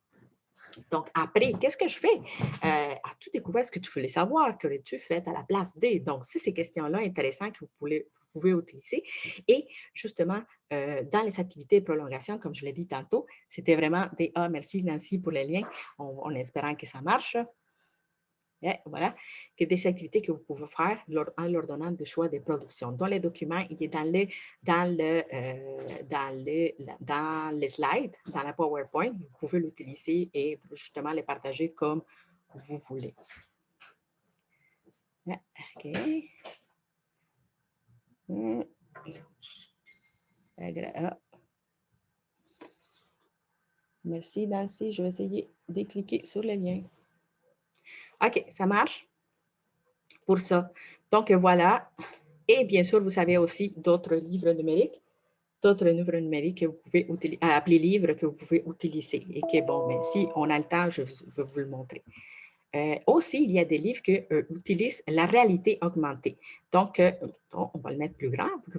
Donc, après, qu'est-ce que je fais? As-tu découvert ce que tu voulais savoir? Qu'aurais-tu fait à la place de? Donc, c'est ces questions-là intéressantes que vous pouvez utiliser. Et justement, dans les activités de prolongation, comme je l'ai dit tantôt, c'était vraiment des « Ah, merci Nancy pour les liens », en espérant que ça marche. Et voilà, que des activités que vous pouvez faire en leur donnant des choix de production. Dans les documents, il est dans les slides, dans la PowerPoint. Vous pouvez l'utiliser et justement les partager comme vous voulez. OK. Merci Nancy, je vais essayer de cliquer sur le lien. OK, ça marche pour ça. Donc, voilà. Et bien sûr, vous avez aussi d'autres livres numériques que vous pouvez appeler livres que vous pouvez utiliser. Et que, bon, mais si on a le temps, je vais vous le montrer. Aussi, il y a des livres qui utilisent la réalité augmentée. Donc, on va le mettre plus grand pour que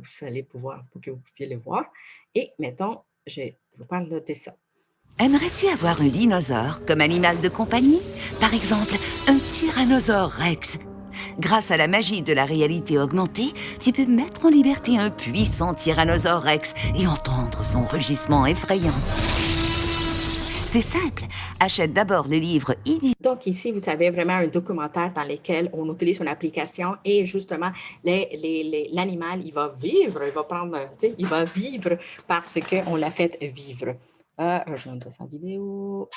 vous puissiez le voir. Et mettons, je vous parle de ça. Aimerais-tu avoir un dinosaure comme animal de compagnie? Par exemple, un tyrannosaure rex. Grâce à la magie de la réalité augmentée, tu peux mettre en liberté un puissant tyrannosaure rex et entendre son rugissement effrayant. C'est simple, achète d'abord le livre ID. Donc ici, vous avez vraiment un documentaire dans lequel on utilise une application et justement, l'animal, il va vivre, il va vivre parce qu'on l'a fait vivre. Rejoindre sa vidéo.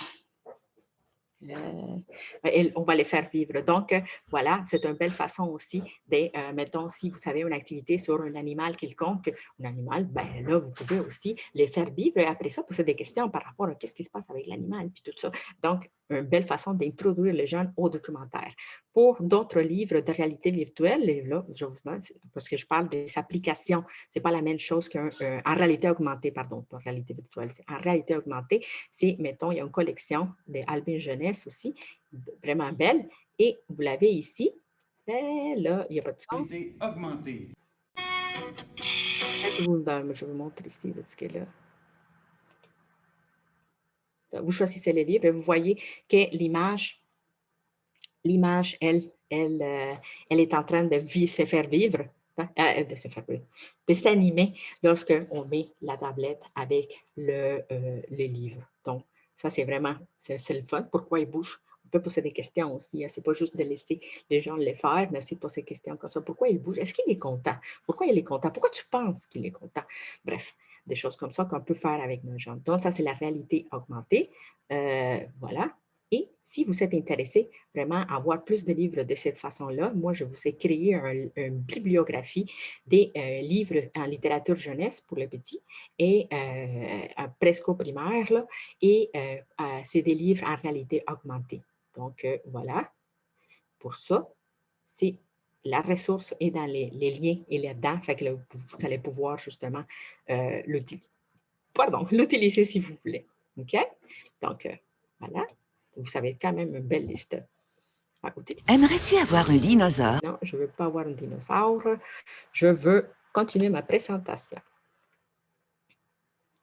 On va les faire vivre. Donc, voilà, c'est une belle façon aussi de, mettons, si vous avez une activité sur un animal quelconque, un animal, ben là, vous pouvez aussi les faire vivre et après ça, poser des questions par rapport à qu'est-ce qui se passe avec l'animal, puis tout ça. Donc, une belle façon d'introduire les jeunes au documentaire. Pour d'autres livres de réalité virtuelle, et là, je vous demande, parce que je parle des applications, ce n'est pas la même chose qu'en réalité augmentée, pardon, pas réalité virtuelle, c'est en réalité augmentée, c'est, mettons, il y a une collection d'Albin Jeunesse aussi, vraiment belle, et vous l'avez ici, et là, il n'y a pas de son. Réalité augmentée. Je vous montre ici, parce que là, vous choisissez les livres et vous voyez que l'image, elle est en train de se faire vivre, de s'animer lorsqu'on met la tablette avec le livre. Donc, ça, c'est vraiment, c'est le fun. Pourquoi il bouge? On peut poser des questions aussi. Ce n'est pas juste de laisser les gens le faire, mais aussi de poser des questions comme ça. Pourquoi il bouge? Est-ce qu'il est content? Pourquoi il est content? Pourquoi tu penses qu'il est content? Bref, des choses comme ça qu'on peut faire avec nos gens. Donc, ça, c'est la réalité augmentée. Voilà. Et si vous êtes intéressé vraiment à avoir plus de livres de cette façon-là, moi, je vous ai créé une bibliographie des livres en littérature jeunesse pour les petits et presque au primaire, là, et c'est des livres en réalité augmentée. Donc, voilà. Pour ça, c'est la ressource est dans les liens et là-dedans, fait que là, vous allez pouvoir justement l'utiliser si vous voulez. OK? Donc, voilà. Vous avez quand même une belle liste. Aimerais-tu avoir un dinosaure? Non, je ne veux pas avoir un dinosaure. Je veux continuer ma présentation.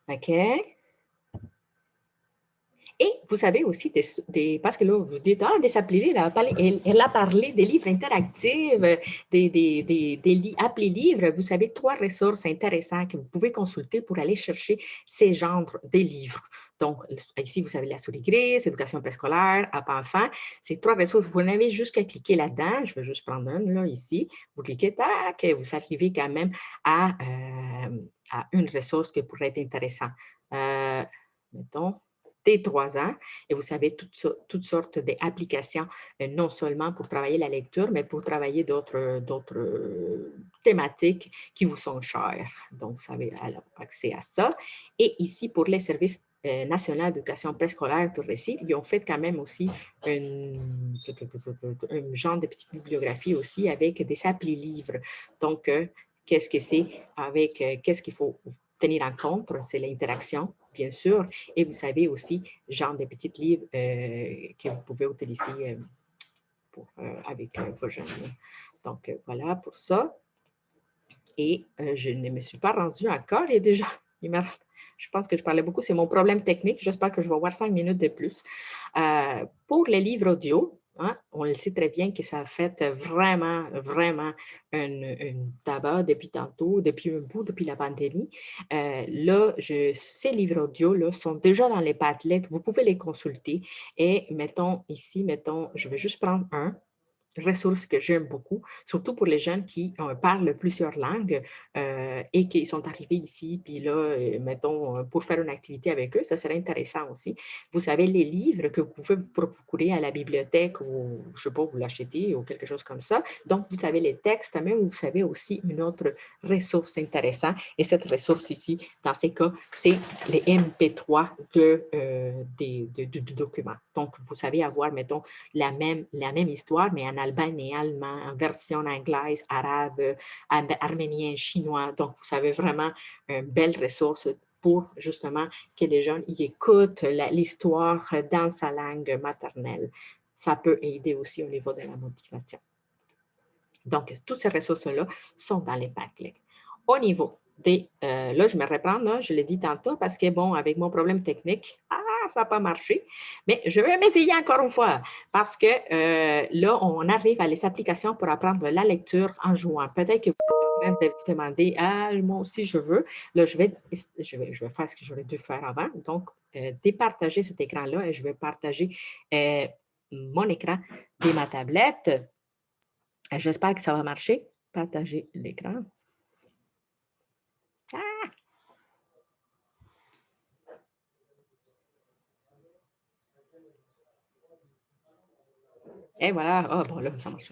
OK? Et vous avez aussi parce que là, vous dites, des applis, elle a parlé des livres interactifs, des applis livres. Vous avez 3 ressources intéressantes que vous pouvez consulter pour aller chercher ces genres de livres. Donc, ici, vous avez la souris grise, éducation préscolaire, app enfant. Ces 3 ressources, vous n'avez juste qu'à cliquer là-dedans. Je vais juste prendre une, là, ici. Vous cliquez, tac, et vous arrivez quand même à une ressource qui pourrait être intéressante. Mettons, 3 ans, et vous savez toutes sortes d'applications, non seulement pour travailler la lecture, mais pour travailler d'autres thématiques qui vous sont chères. Donc, vous avez accès à ça. Et ici, pour les services nationaux d'éducation préscolaire tout récit, ils ont fait quand même aussi un genre de petite bibliographie aussi avec des applis livres. Donc, qu'est-ce que c'est avec, qu'est-ce qu'il faut tenir en compte, c'est l'interaction, bien sûr, et vous savez aussi, genre de petits livres que vous pouvez utiliser avec vos jeunes. Donc, voilà pour ça. Et je ne me suis pas rendue encore, il y a déjà, je pense que je parlais beaucoup, c'est mon problème technique, j'espère que je vais avoir 5 minutes de plus. Pour les livres audio, on le sait très bien que ça a fait vraiment, vraiment un tabac depuis tantôt, depuis un bout, depuis la pandémie. Là, ces livres audio là, sont déjà dans les Padlet. Vous pouvez les consulter. Et mettons ici, je vais juste prendre un. Ressource que j'aime beaucoup, surtout pour les jeunes qui parlent plusieurs langues et qui sont arrivés ici, puis là, mettons, pour faire une activité avec eux, ça serait intéressant aussi. Vous savez, les livres que vous pouvez vous procurer à la bibliothèque ou, je ne sais pas, vous l'achetez ou quelque chose comme ça. Donc, vous avez les textes, mais vous savez aussi une autre ressource intéressante. Et cette ressource ici, dans ces cas, c'est les MP3 du document. Donc, vous savez avoir, mettons, la même histoire, mais en albanais, allemand, en version anglaise, arabe, arménien, chinois. Donc, vous savez vraiment une belle ressource pour justement que les jeunes y écoutent l'histoire dans sa langue maternelle. Ça peut aider aussi au niveau de la motivation. Donc, toutes ces ressources-là sont dans les Padlet. Au niveau des... là, je me reprends, là, je l'ai dit tantôt, parce que, bon, avec mon problème technique, ça n'a pas marché, mais je vais m'essayer encore une fois, parce que là, on arrive à les applications pour apprendre la lecture en jouant. Peut-être que vous êtes en train de vous demander, moi aussi, je veux. Là, je vais faire ce que j'aurais dû faire avant. Donc, départager cet écran-là et je vais partager mon écran de ma tablette. J'espère que ça va marcher. Partager l'écran. Et voilà. Bon, là, ça marche.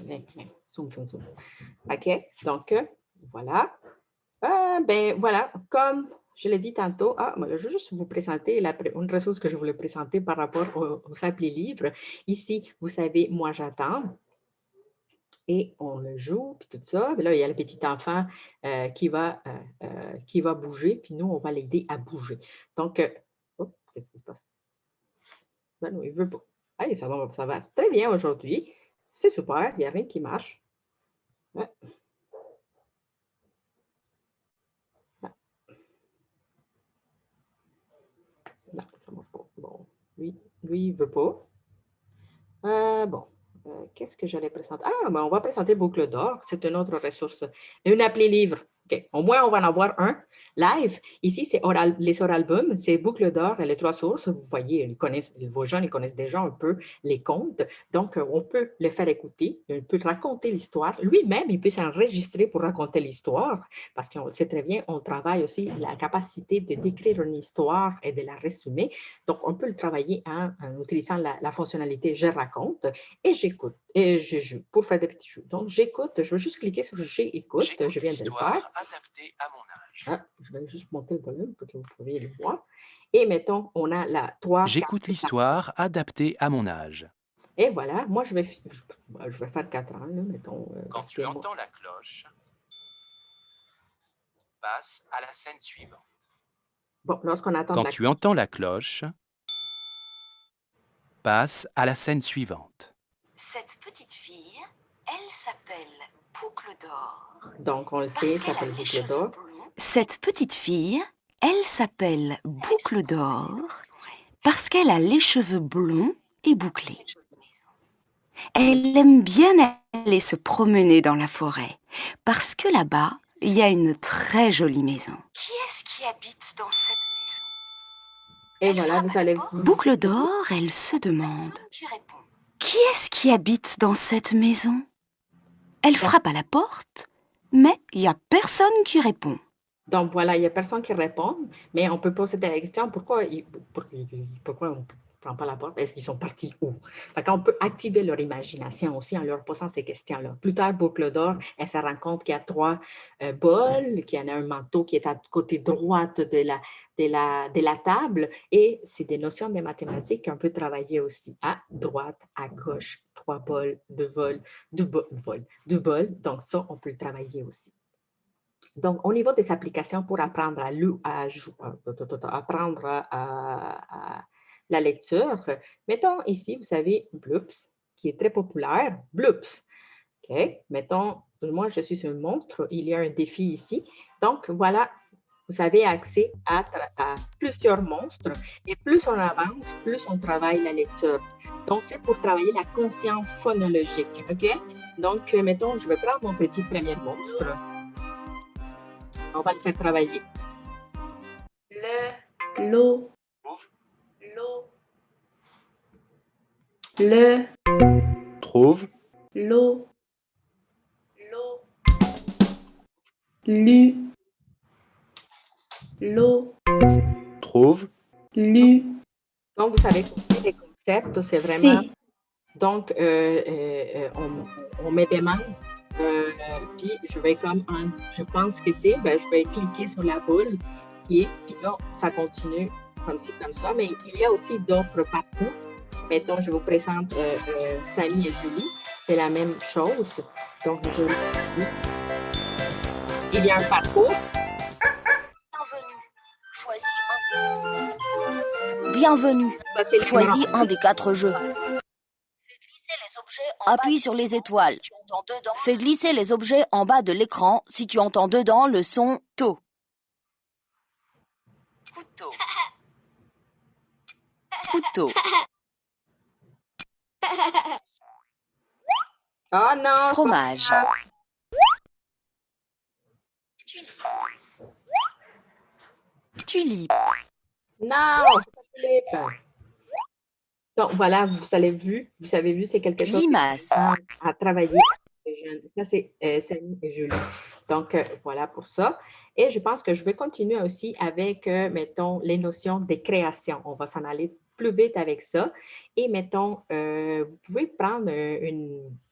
Zoom. OK. Donc, voilà. Ben, voilà. Comme je l'ai dit tantôt, je vais juste vous présenter une ressource que je voulais présenter par rapport au S'appeler livre. Ici, vous savez, moi j'attends. Et on le joue, puis tout ça. Puis là, il y a le petit enfant qui va bouger, puis nous, on va l'aider à bouger. Donc, qu'est-ce qui se passe? Ben non, il ne veut pas. Allez, ça va très bien aujourd'hui. C'est super, il n'y a rien qui marche. Ouais. Non, ça ne marche pas. Bon, lui, il ne veut pas. Qu'est-ce que j'allais présenter? On va présenter Boucle d'or. C'est une autre ressource. Une appelée livre. OK. Au moins, on va en avoir un live. Ici, c'est les oralbums. C'est Boucle d'or et les 3 sources. Vous voyez, vos jeunes, ils connaissent déjà un peu les contes. Donc, on peut les faire écouter. On peut raconter l'histoire. Lui-même, il peut s'enregistrer pour raconter l'histoire parce qu'on sait très bien, on travaille aussi la capacité de décrire une histoire et de la résumer. Donc, on peut le travailler en utilisant la fonctionnalité « Je raconte » et « J'écoute » et « Je joue » pour faire des petits jeux. Donc, j'écoute. Je vais juste cliquer sur « J'écoute ». Je viens de le faire. Adapté à mon âge. Je vais juste monter le volume pour que vous puissiez le voir. Et mettons, on a la 3. J'écoute l'histoire adaptée à mon âge. Et voilà, moi, je vais faire 4 ans, là, mettons. Quand tu entends la cloche, passe à la scène suivante. Bon, lorsqu'on attend Quand tu entends la cloche, passe à la scène suivante. Cette petite fille, elle s'appelle Boucle d'or. Donc, on le sait, ça s'appelle Boucle d'or. Cette petite fille, elle s'appelle Boucle d'or parce qu'elle a les cheveux blonds et bouclés. Elle aime bien aller se promener dans la forêt parce que là-bas, il y a une très jolie maison. Qui est-ce qui habite dans cette maison? Et voilà, vous allez... Boucle d'or, elle se demande, qui est-ce qui habite dans cette maison? Elle frappe à la porte, mais il n'y a personne qui répond. Donc, voilà, il n'y a personne qui répond, mais on peut poser des questions. Pourquoi on ne prend pas la porte? Est-ce qu'ils sont partis où? On peut activer leur imagination aussi en leur posant ces questions-là. Plus tard, Boucle d'or, elle se rend compte qu'il y a 3 bols, qu'il y en a un manteau qui est à côté droite de la table, et c'est des notions de mathématiques qu'on peut travailler aussi. À droite, à gauche, 3 bols, 2 vols, 2 bols. Donc, ça, on peut le travailler aussi. Donc, au niveau des applications pour apprendre la lecture, mettons ici, vous savez, Bloops, qui est très populaire, Bloops. OK? Mettons, moi, je suis un monstre, il y a un défi ici. Donc, voilà, vous avez accès à plusieurs monstres et plus on avance, plus on travaille la lecture. Donc, c'est pour travailler la conscience phonologique. OK? Donc, mettons, je vais prendre mon petit premier monstre. On va le faire travailler. L'eau. Le. Trouve. L'eau. Lu. L'eau. Trouve. Lu. Donc, vous savez compris les concepts, c'est vraiment... Si. Donc, on me demande, puis je vais je pense que c'est, je vais cliquer sur la boule, et là, ça continue comme ci, comme ça, mais il y a aussi d'autres parcours. Mettons, je vous présente Samy et Julie, c'est la même chose. Donc, il y a un parcours. Bienvenue. Choisis un des 4 jeux. Appuie sur les étoiles. Fais glisser les objets en bas de l'écran si tu entends dedans le son « to ». Couteau. Oh non! Fromage. Tulipe. Non! Tulipe. Donc, voilà, vous avez vu, c'est quelque chose Limace. à travailler. Ça, c'est Samy et Julie. Donc, voilà pour ça. Et je pense que je vais continuer aussi avec, mettons, les notions de création. On va s'en aller plus vite avec ça. Et mettons, vous pouvez prendre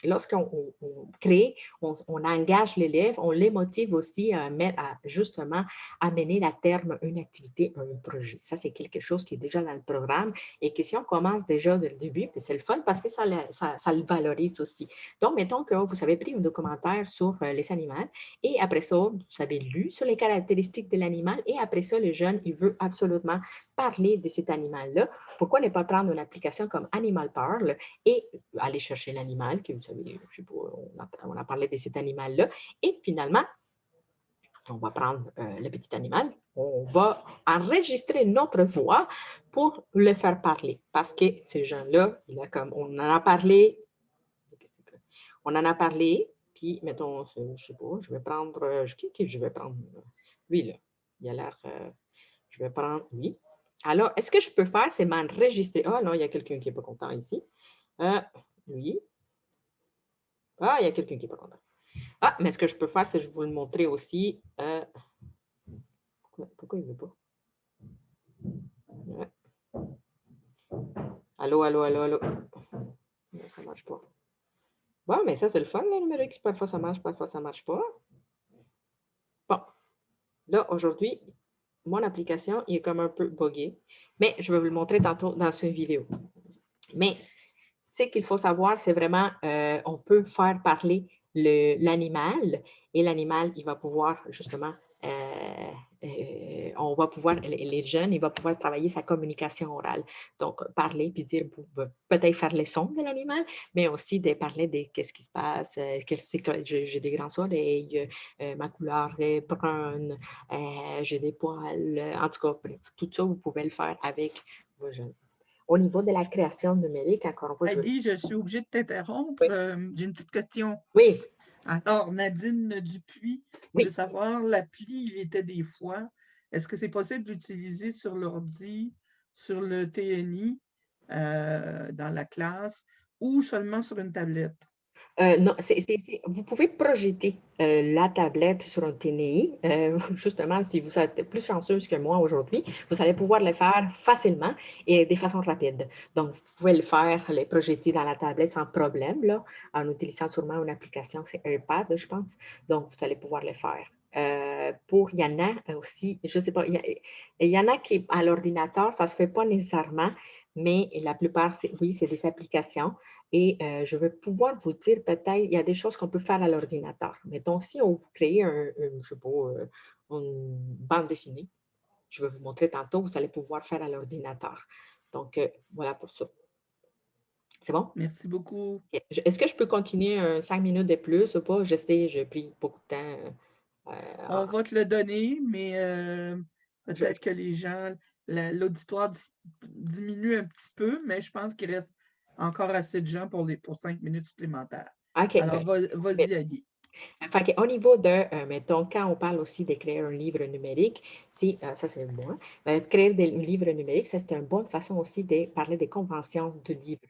lorsqu'on crée, on engage l'élève, on les motive aussi à justement amener à terme une activité, un projet. Ça, c'est quelque chose qui est déjà dans le programme et que si on commence déjà dès le début, c'est le fun parce que ça le valorise aussi. Donc, mettons que vous avez pris un documentaire sur les animaux et après ça, vous avez lu sur les caractéristiques de l'animal et après ça, le jeune, il veut absolument parler de cet animal-là. Pourquoi ne pas prendre une application comme Animal Parle et aller chercher l'animal, que vous savez, je sais pas, on a parlé de cet animal-là, et finalement, on va prendre le petit animal, on va enregistrer notre voix pour le faire parler. Parce que ces gens-là, on en a parlé, puis mettons, je ne sais pas, je vais prendre, qui je vais prendre? Lui, là, il a l'air, je vais prendre lui. Alors, est-ce que je peux faire, c'est m'enregistrer? Ah non, il y a quelqu'un qui n'est pas content ici. Lui. Ah, il y a quelqu'un qui n'est pas content. Ah, mais ce que je peux faire, c'est que je vais vous le montrer aussi. Pourquoi il ne veut pas? Ouais. Allô? Ça ne marche pas. Bon, mais ça, c'est le fun, le numérique. Parfois, ça marche, parfois, ça ne marche pas. Bon. Là, aujourd'hui, mon application il est comme un peu buggée, mais je vais vous le montrer tantôt dans cette vidéo. Mais ce qu'il faut savoir, c'est vraiment, on peut faire parler l'animal et l'animal, il va pouvoir justement, on va pouvoir, les jeunes, il va pouvoir travailler sa communication orale. Donc, parler puis dire, peut-être faire les sons de l'animal, mais aussi de parler de qu'est-ce qui se passe, j'ai des grands oreilles, ma couleur est brune, j'ai des poils, en tout cas, bref, tout ça, vous pouvez le faire avec vos jeunes. Au niveau de la création numérique, encore une fois, je suis obligée de t'interrompre. Oui. J'ai une petite question. Oui. Alors, Nadine Dupuis, oui. veut savoir, l'appli, il était des fois. Est-ce que c'est possible d'utiliser sur l'ordi, sur le TNI, dans la classe, ou seulement sur une tablette? Non, vous pouvez projeter la tablette sur un TNI. Justement, si vous êtes plus chanceuse que moi aujourd'hui, vous allez pouvoir le faire facilement et de façon rapide. Donc, vous pouvez le faire, les projeter dans la tablette sans problème, là, en utilisant sûrement une application, c'est iPad, je pense. Donc, vous allez pouvoir le faire. Il y en a aussi, je ne sais pas, il y en a qui, à l'ordinateur, ça ne se fait pas nécessairement, mais la plupart, oui, c'est des applications. Et je vais pouvoir vous dire peut-être, il y a des choses qu'on peut faire à l'ordinateur. Mettons, si on vous crée je sais pas, une bande dessinée, je vais vous montrer tantôt, vous allez pouvoir faire à l'ordinateur. Donc, voilà pour ça. C'est bon? Merci beaucoup. Est-ce que je peux continuer 5 minutes de plus ou pas? Je sais, j'ai pris beaucoup de temps. On va te le donner, mais peut-être que les gens, l'auditoire diminue un petit peu, mais je pense qu'il reste encore assez de gens pour 5 minutes supplémentaires. Okay, alors, vas-y, Agui. Au niveau de, mettons, quand on parle aussi de créer un livre numérique, ça c'est moi, créer un livre numérique, ça c'est une bonne façon aussi de parler des conventions de livres.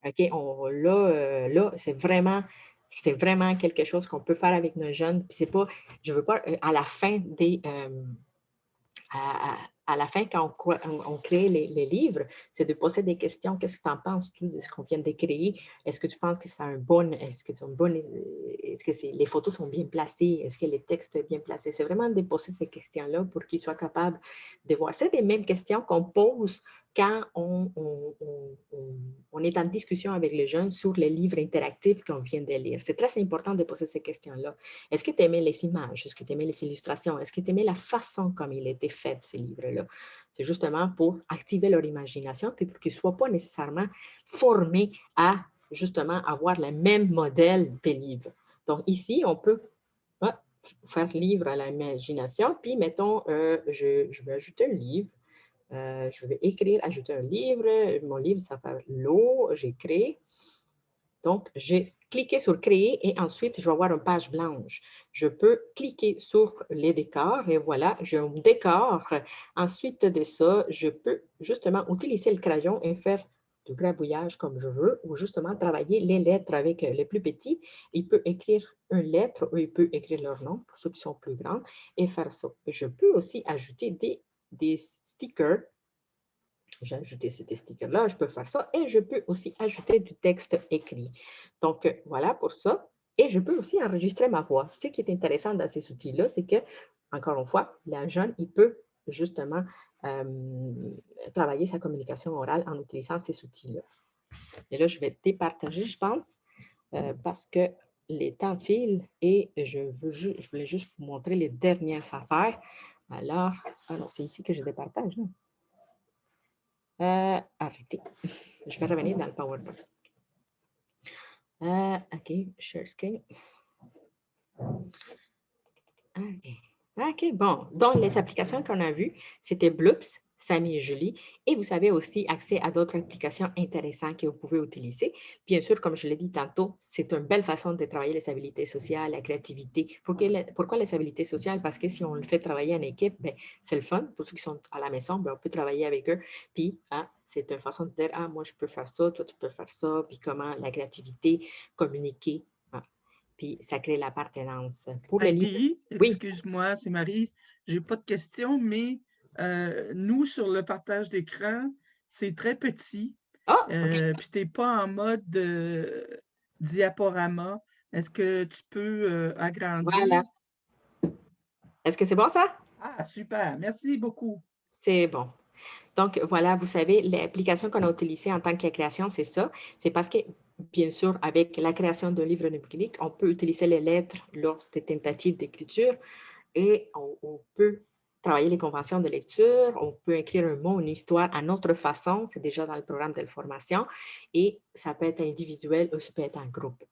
OK, là c'est vraiment quelque chose qu'on peut faire avec nos jeunes. Puis c'est pas, je veux pas, à la fin des... à la fin, quand on crée les livres, c'est de poser des questions. Qu'est-ce que tu en penses de ce qu'on vient de créer? Est-ce que tu penses que c'est est-ce que les photos sont bien placées? Est-ce que les textes sont bien placés? C'est vraiment de poser ces questions-là pour qu'ils soient capables de voir. C'est des mêmes questions qu'on pose quand on est en discussion avec les jeunes sur les livres interactifs qu'on vient de lire. C'est très important de poser ces questions-là. Est-ce que tu aimais les images? Est-ce que tu aimais les illustrations? Est-ce que tu aimais la façon comme il était fait, ces livres-là? C'est justement pour activer leur imagination puis pour qu'ils ne soient pas nécessairement formés à justement avoir le même modèle des livres. Donc ici, on peut faire livre à l'imagination, puis mettons, je vais ajouter un livre. Je vais ajouter un livre. Mon livre s'appelle L'eau, j'ai créé. Donc, j'ai cliqué sur créer et ensuite, je vais avoir une page blanche. Je peux cliquer sur les décors et voilà, j'ai un décor. Ensuite de ça, je peux justement utiliser le crayon et faire du grabouillage comme je veux ou justement travailler les lettres avec les plus petits. Il peut écrire une lettre ou il peut écrire leur nom pour ceux qui sont plus grands et faire ça. Je peux aussi ajouter des stickers. j'ai ajouté ce sticker-là, je peux faire ça et je peux aussi ajouter du texte écrit. Donc, voilà pour ça. Et je peux aussi enregistrer ma voix. Ce qui est intéressant dans ces outils-là, c'est que, encore une fois, la jeune, il peut justement travailler sa communication orale en utilisant ces outils-là. Et là, je vais départager, je pense, parce que les temps filent et je voulais juste vous montrer les dernières affaires. Alors, c'est ici que je départage. Arrêtez. Je vais revenir dans le PowerPoint. OK, share screen. OK, bon. Donc, les applications qu'on a vues, c'était Bloops, Samy et Julie. Et vous avez aussi accès à d'autres applications intéressantes que vous pouvez utiliser. Bien sûr, comme je l'ai dit tantôt, c'est une belle façon de travailler les habiletés sociales, la créativité. Pourquoi les habiletés sociales? Parce que si on le fait travailler en équipe, c'est le fun. Pour ceux qui sont à la maison, on peut travailler avec eux. Puis, c'est une façon de dire, moi, je peux faire ça, toi, tu peux faire ça. Puis, comment la créativité, communiquer. Puis, ça crée l'appartenance. Pour le livre... Excuse-moi, c'est Marie. Je n'ai pas de questions, mais nous, sur le partage d'écran, c'est très petit. Puis tu n'es pas en mode diaporama. Est-ce que tu peux agrandir? Voilà. Est-ce que c'est bon, ça? Ah, super. Merci beaucoup. C'est bon. Donc, voilà, vous savez, l'application qu'on a utilisée en tant que création, c'est ça. C'est parce que, bien sûr, avec la création d'un livre numérique, on peut utiliser les lettres lors des tentatives d'écriture et on peut travailler les conventions de lecture, on peut écrire un mot, une histoire à notre façon, c'est déjà dans le programme de formation, et ça peut être individuel ou ça peut être en groupe.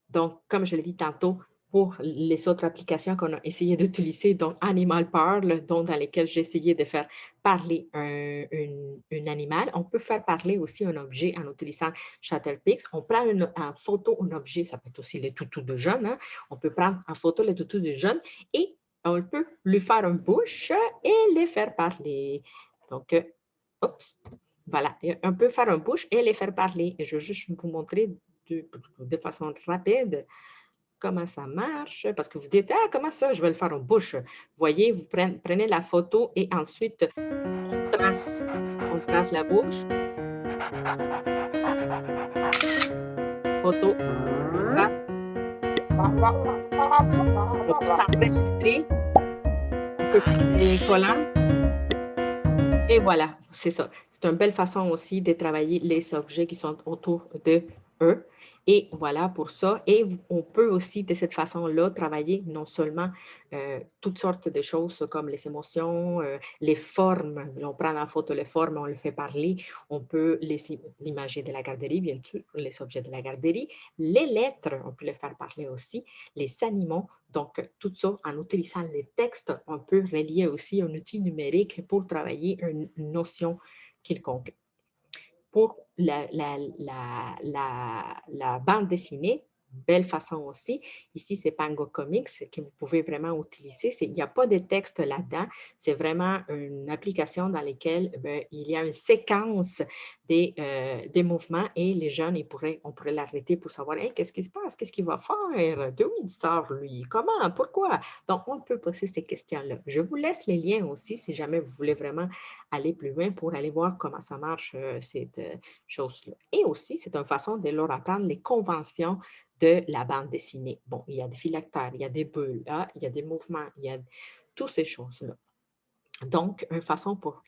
Donc, comme je l'ai dit tantôt, pour les autres applications qu'on a essayé d'utiliser, donc Animal Parle, dans lesquelles j'ai essayé de faire parler un animal. On peut faire parler aussi un objet en utilisant Chatterpix. On prend en photo un objet, ça peut être aussi les toutous de jeunes. On peut prendre en photo les toutous de jeunes et on peut lui faire une bouche et les faire parler. Donc, voilà, on peut faire une bouche et les faire parler. Et je vais juste vous montrer de façon rapide comment ça marche, parce que vous dites, comment ça, je vais le faire en bouche. Vous voyez, vous prenez la photo et ensuite, on trace la bouche. Photo, on trace. On peut s'enregistrer. On peut faire des collants. Et voilà, c'est ça. C'est une belle façon aussi de travailler les objets qui sont autour de eux. Et voilà pour ça. Et on peut aussi, de cette façon-là, travailler non seulement toutes sortes de choses comme les émotions, les formes. On prend en photo les formes, on le fait parler. On peut l'imager de la garderie, bien sûr, les objets de la garderie. Les lettres, on peut les faire parler aussi. Les animaux. Donc, tout ça, en utilisant les textes, on peut relier aussi un outil numérique pour travailler une notion quelconque. Pour la bande dessinée, belle façon aussi. Ici, c'est Pango Comics que vous pouvez vraiment utiliser. Il n'y a pas de texte là-dedans. C'est vraiment une application dans laquelle il y a une séquence des mouvements et les jeunes, on pourrait l'arrêter pour savoir qu'est-ce qui se passe, qu'est-ce qu'il va faire, d'où il sort lui, comment, pourquoi. Donc, on peut poser ces questions-là. Je vous laisse les liens aussi si jamais vous voulez vraiment aller plus loin pour aller voir comment ça marche, cette chose-là. Et aussi, c'est une façon de leur apprendre les conventions de la bande dessinée. Bon, il y a des phylactères, il y a des bulles, il y a des mouvements, il y a toutes ces choses-là. Donc, une façon pour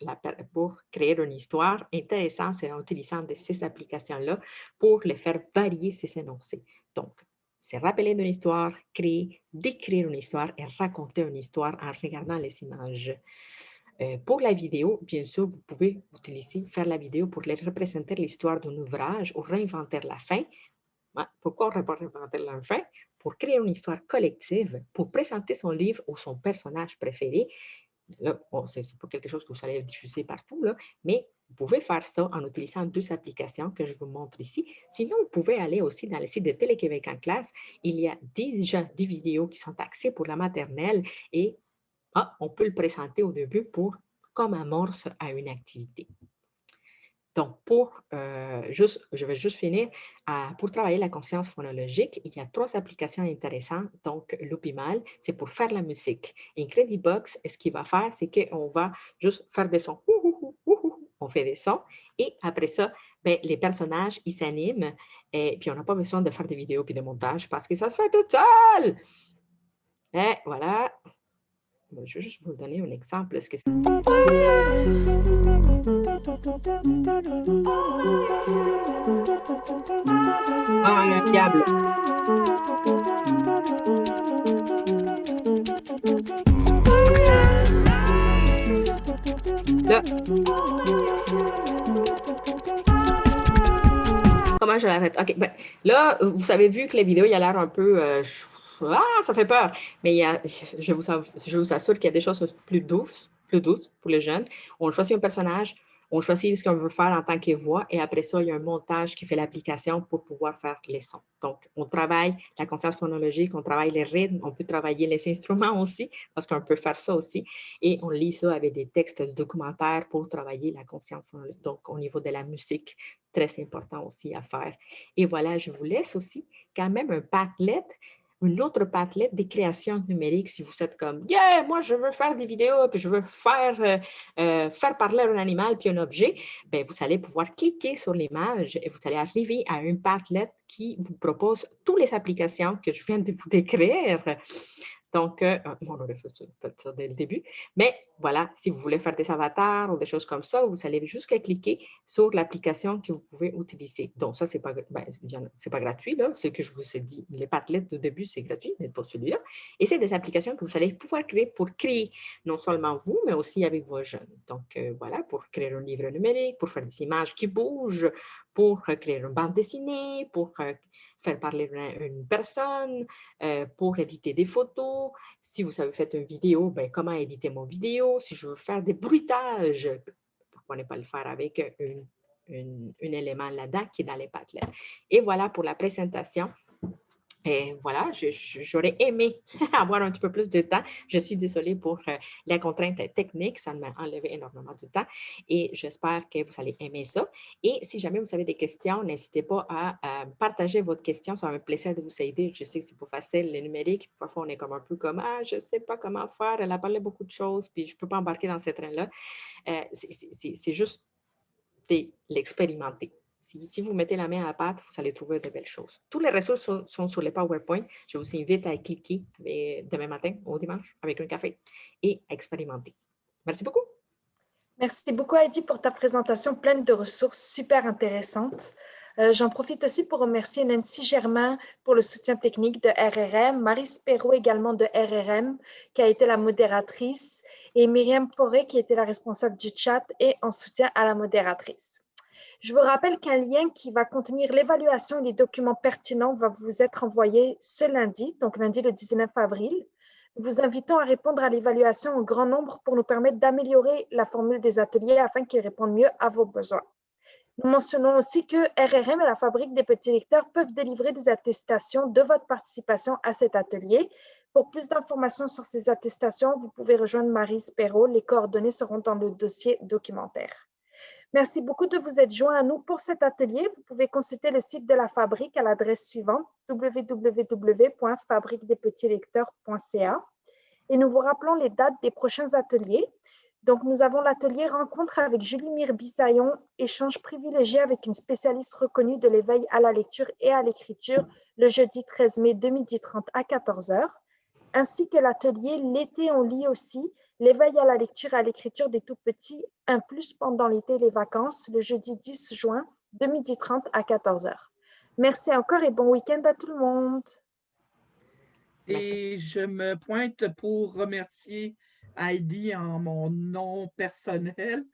créer une histoire intéressante, c'est en utilisant ces applications-là pour les faire varier ces énoncés. Donc, c'est rappeler une histoire, créer, décrire une histoire et raconter une histoire en regardant les images. Pour la vidéo, bien sûr, vous pouvez faire la vidéo pour représenter l'histoire d'un ouvrage ou réinventer la fin. Pourquoi on va réinventer la fin? Pour créer une histoire collective, pour présenter son livre ou son personnage préféré. Là, c'est pas quelque chose que vous allez diffuser partout, là, mais vous pouvez faire ça en utilisant 2 applications que je vous montre ici. Sinon, vous pouvez aller aussi dans le site de Télé-Québec en classe. Il y a déjà des vidéos qui sont axées pour la maternelle et on peut le présenter au début comme amorce à une activité. Donc, je vais juste finir. Pour travailler la conscience phonologique, il y a 3 applications intéressantes. Donc, Loopimal, c'est pour faire la musique. Incredibox, ce qu'il va faire, c'est qu'on va juste faire des sons on fait des sons. Et après ça, ben, les personnages, ils s'animent. Et puis, on n'a pas besoin de faire des vidéos puis des montages parce que ça se fait tout seul. Et voilà. Je vais juste vous donner un exemple. Est-ce que ah, il y a un diable. Là. Comment je l'arrête? OK. Ben, là, vous avez vu que la vidéo, il a l'air un peu... ça fait peur. Mais je vous assure qu'il y a des choses plus douces pour les jeunes. On choisit un personnage, on choisit ce qu'on veut faire en tant que voix et après ça, il y a un montage qui fait l'application pour pouvoir faire les sons. Donc, on travaille la conscience phonologique, on travaille les rythmes, on peut travailler les instruments aussi parce qu'on peut faire ça aussi. Et on lit ça avec des textes documentaires pour travailler la conscience phonologique. Donc, au niveau de la musique, très important aussi à faire. Et voilà, je vous laisse aussi quand même un Padlet, une autre Padlet des créations numériques si vous êtes comme « Yeah, moi, je veux faire des vidéos, puis je veux faire parler un animal puis un objet. » Bien, vous allez pouvoir cliquer sur l'image et vous allez arriver à un Padlet qui vous propose toutes les applications que je viens de vous décrire. Donc, on aurait fait ça dès le début. Mais voilà, si vous voulez faire des avatars ou des choses comme ça, vous allez juste cliquer sur l'application que vous pouvez utiliser. Donc, ça, ce n'est pas gratuit, là. Ce que je vous ai dit, les Padlets au début, c'est gratuit, mais pas celui-là. Et c'est des applications que vous allez pouvoir créer pour créer non seulement vous, mais aussi avec vos jeunes. Donc, voilà, pour créer un livre numérique, pour faire des images qui bougent, pour créer une bande dessinée, pour faire parler une personne, pour éditer des photos. Si vous avez fait une vidéo, ben, comment éditer mon vidéo? Si je veux faire des bruitages, pourquoi ne pas le faire avec un élément là-dedans qui est dans les Padlets? Et voilà pour la présentation. Et voilà, j'aurais aimé avoir un petit peu plus de temps. Je suis désolée pour les contraintes techniques. Ça m'a enlevé énormément de temps et j'espère que vous allez aimer ça. Et si jamais vous avez des questions, n'hésitez pas à partager votre question. Ça va me plaisir de vous aider. Je sais que c'est pas facile, le numérique. Parfois, on est comme un peu comme « Ah, je ne sais pas comment faire. Elle a parlé beaucoup de choses, puis je ne peux pas embarquer dans ce train-là. » C'est juste de l'expérimenter. Si vous mettez la main à la pâte, vous allez trouver de belles choses. Toutes les ressources sont sur les PowerPoint. Je vous invite à cliquer demain matin ou dimanche avec un café et à expérimenter. Merci beaucoup. Merci beaucoup, Heidi, pour ta présentation pleine de ressources super intéressantes. J'en profite aussi pour remercier Nancy Germain pour le soutien technique de RRM, Marie Spero également de RRM, qui a été la modératrice, et Myriam Forêt, qui était la responsable du chat et en soutien à la modératrice. Je vous rappelle qu'un lien qui va contenir l'évaluation et les documents pertinents va vous être envoyé ce lundi, donc lundi le 19 avril. Nous vous invitons à répondre à l'évaluation en grand nombre pour nous permettre d'améliorer la formule des ateliers afin qu'ils répondent mieux à vos besoins. Nous mentionnons aussi que RRM et la Fabrique des petits lecteurs peuvent délivrer des attestations de votre participation à cet atelier. Pour plus d'informations sur ces attestations, vous pouvez rejoindre Marie Spero. Les coordonnées seront dans le dossier documentaire. Merci beaucoup de vous être joints à nous pour cet atelier. Vous pouvez consulter le site de la Fabrique à l'adresse suivante www.fabriquedespetitslecteurs.ca et nous vous rappelons les dates des prochains ateliers. Donc, nous avons l'atelier rencontre avec Julie Mirbisaillon, échange privilégié avec une spécialiste reconnue de l'éveil à la lecture et à l'écriture le jeudi 13 mai 2030 à 14 h, ainsi que l'atelier l'été on lit aussi, l'éveil à la lecture et à l'écriture des tout-petits, un plus pendant l'été et les vacances, le jeudi 10 juin 2030 à 14 h. Merci encore et bon week-end à tout le monde. Et je me pointe pour remercier Heidi en mon nom personnel,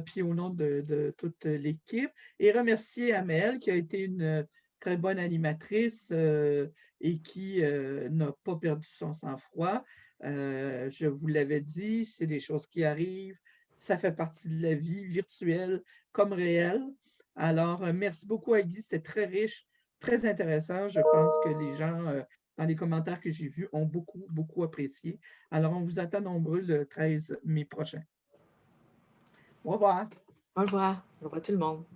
puis au nom de toute l'équipe, et remercier Amel qui a été une très bonne animatrice et qui n'a pas perdu son sang-froid. Je vous l'avais dit, c'est des choses qui arrivent, ça fait partie de la vie virtuelle comme réelle. Alors, merci beaucoup Heidi, c'était très riche, très intéressant. Je pense que les gens... dans les commentaires que j'ai vus, ont beaucoup, beaucoup apprécié. Alors, on vous attend nombreux le 13 mai prochain. Au revoir. Au revoir. Au revoir tout le monde.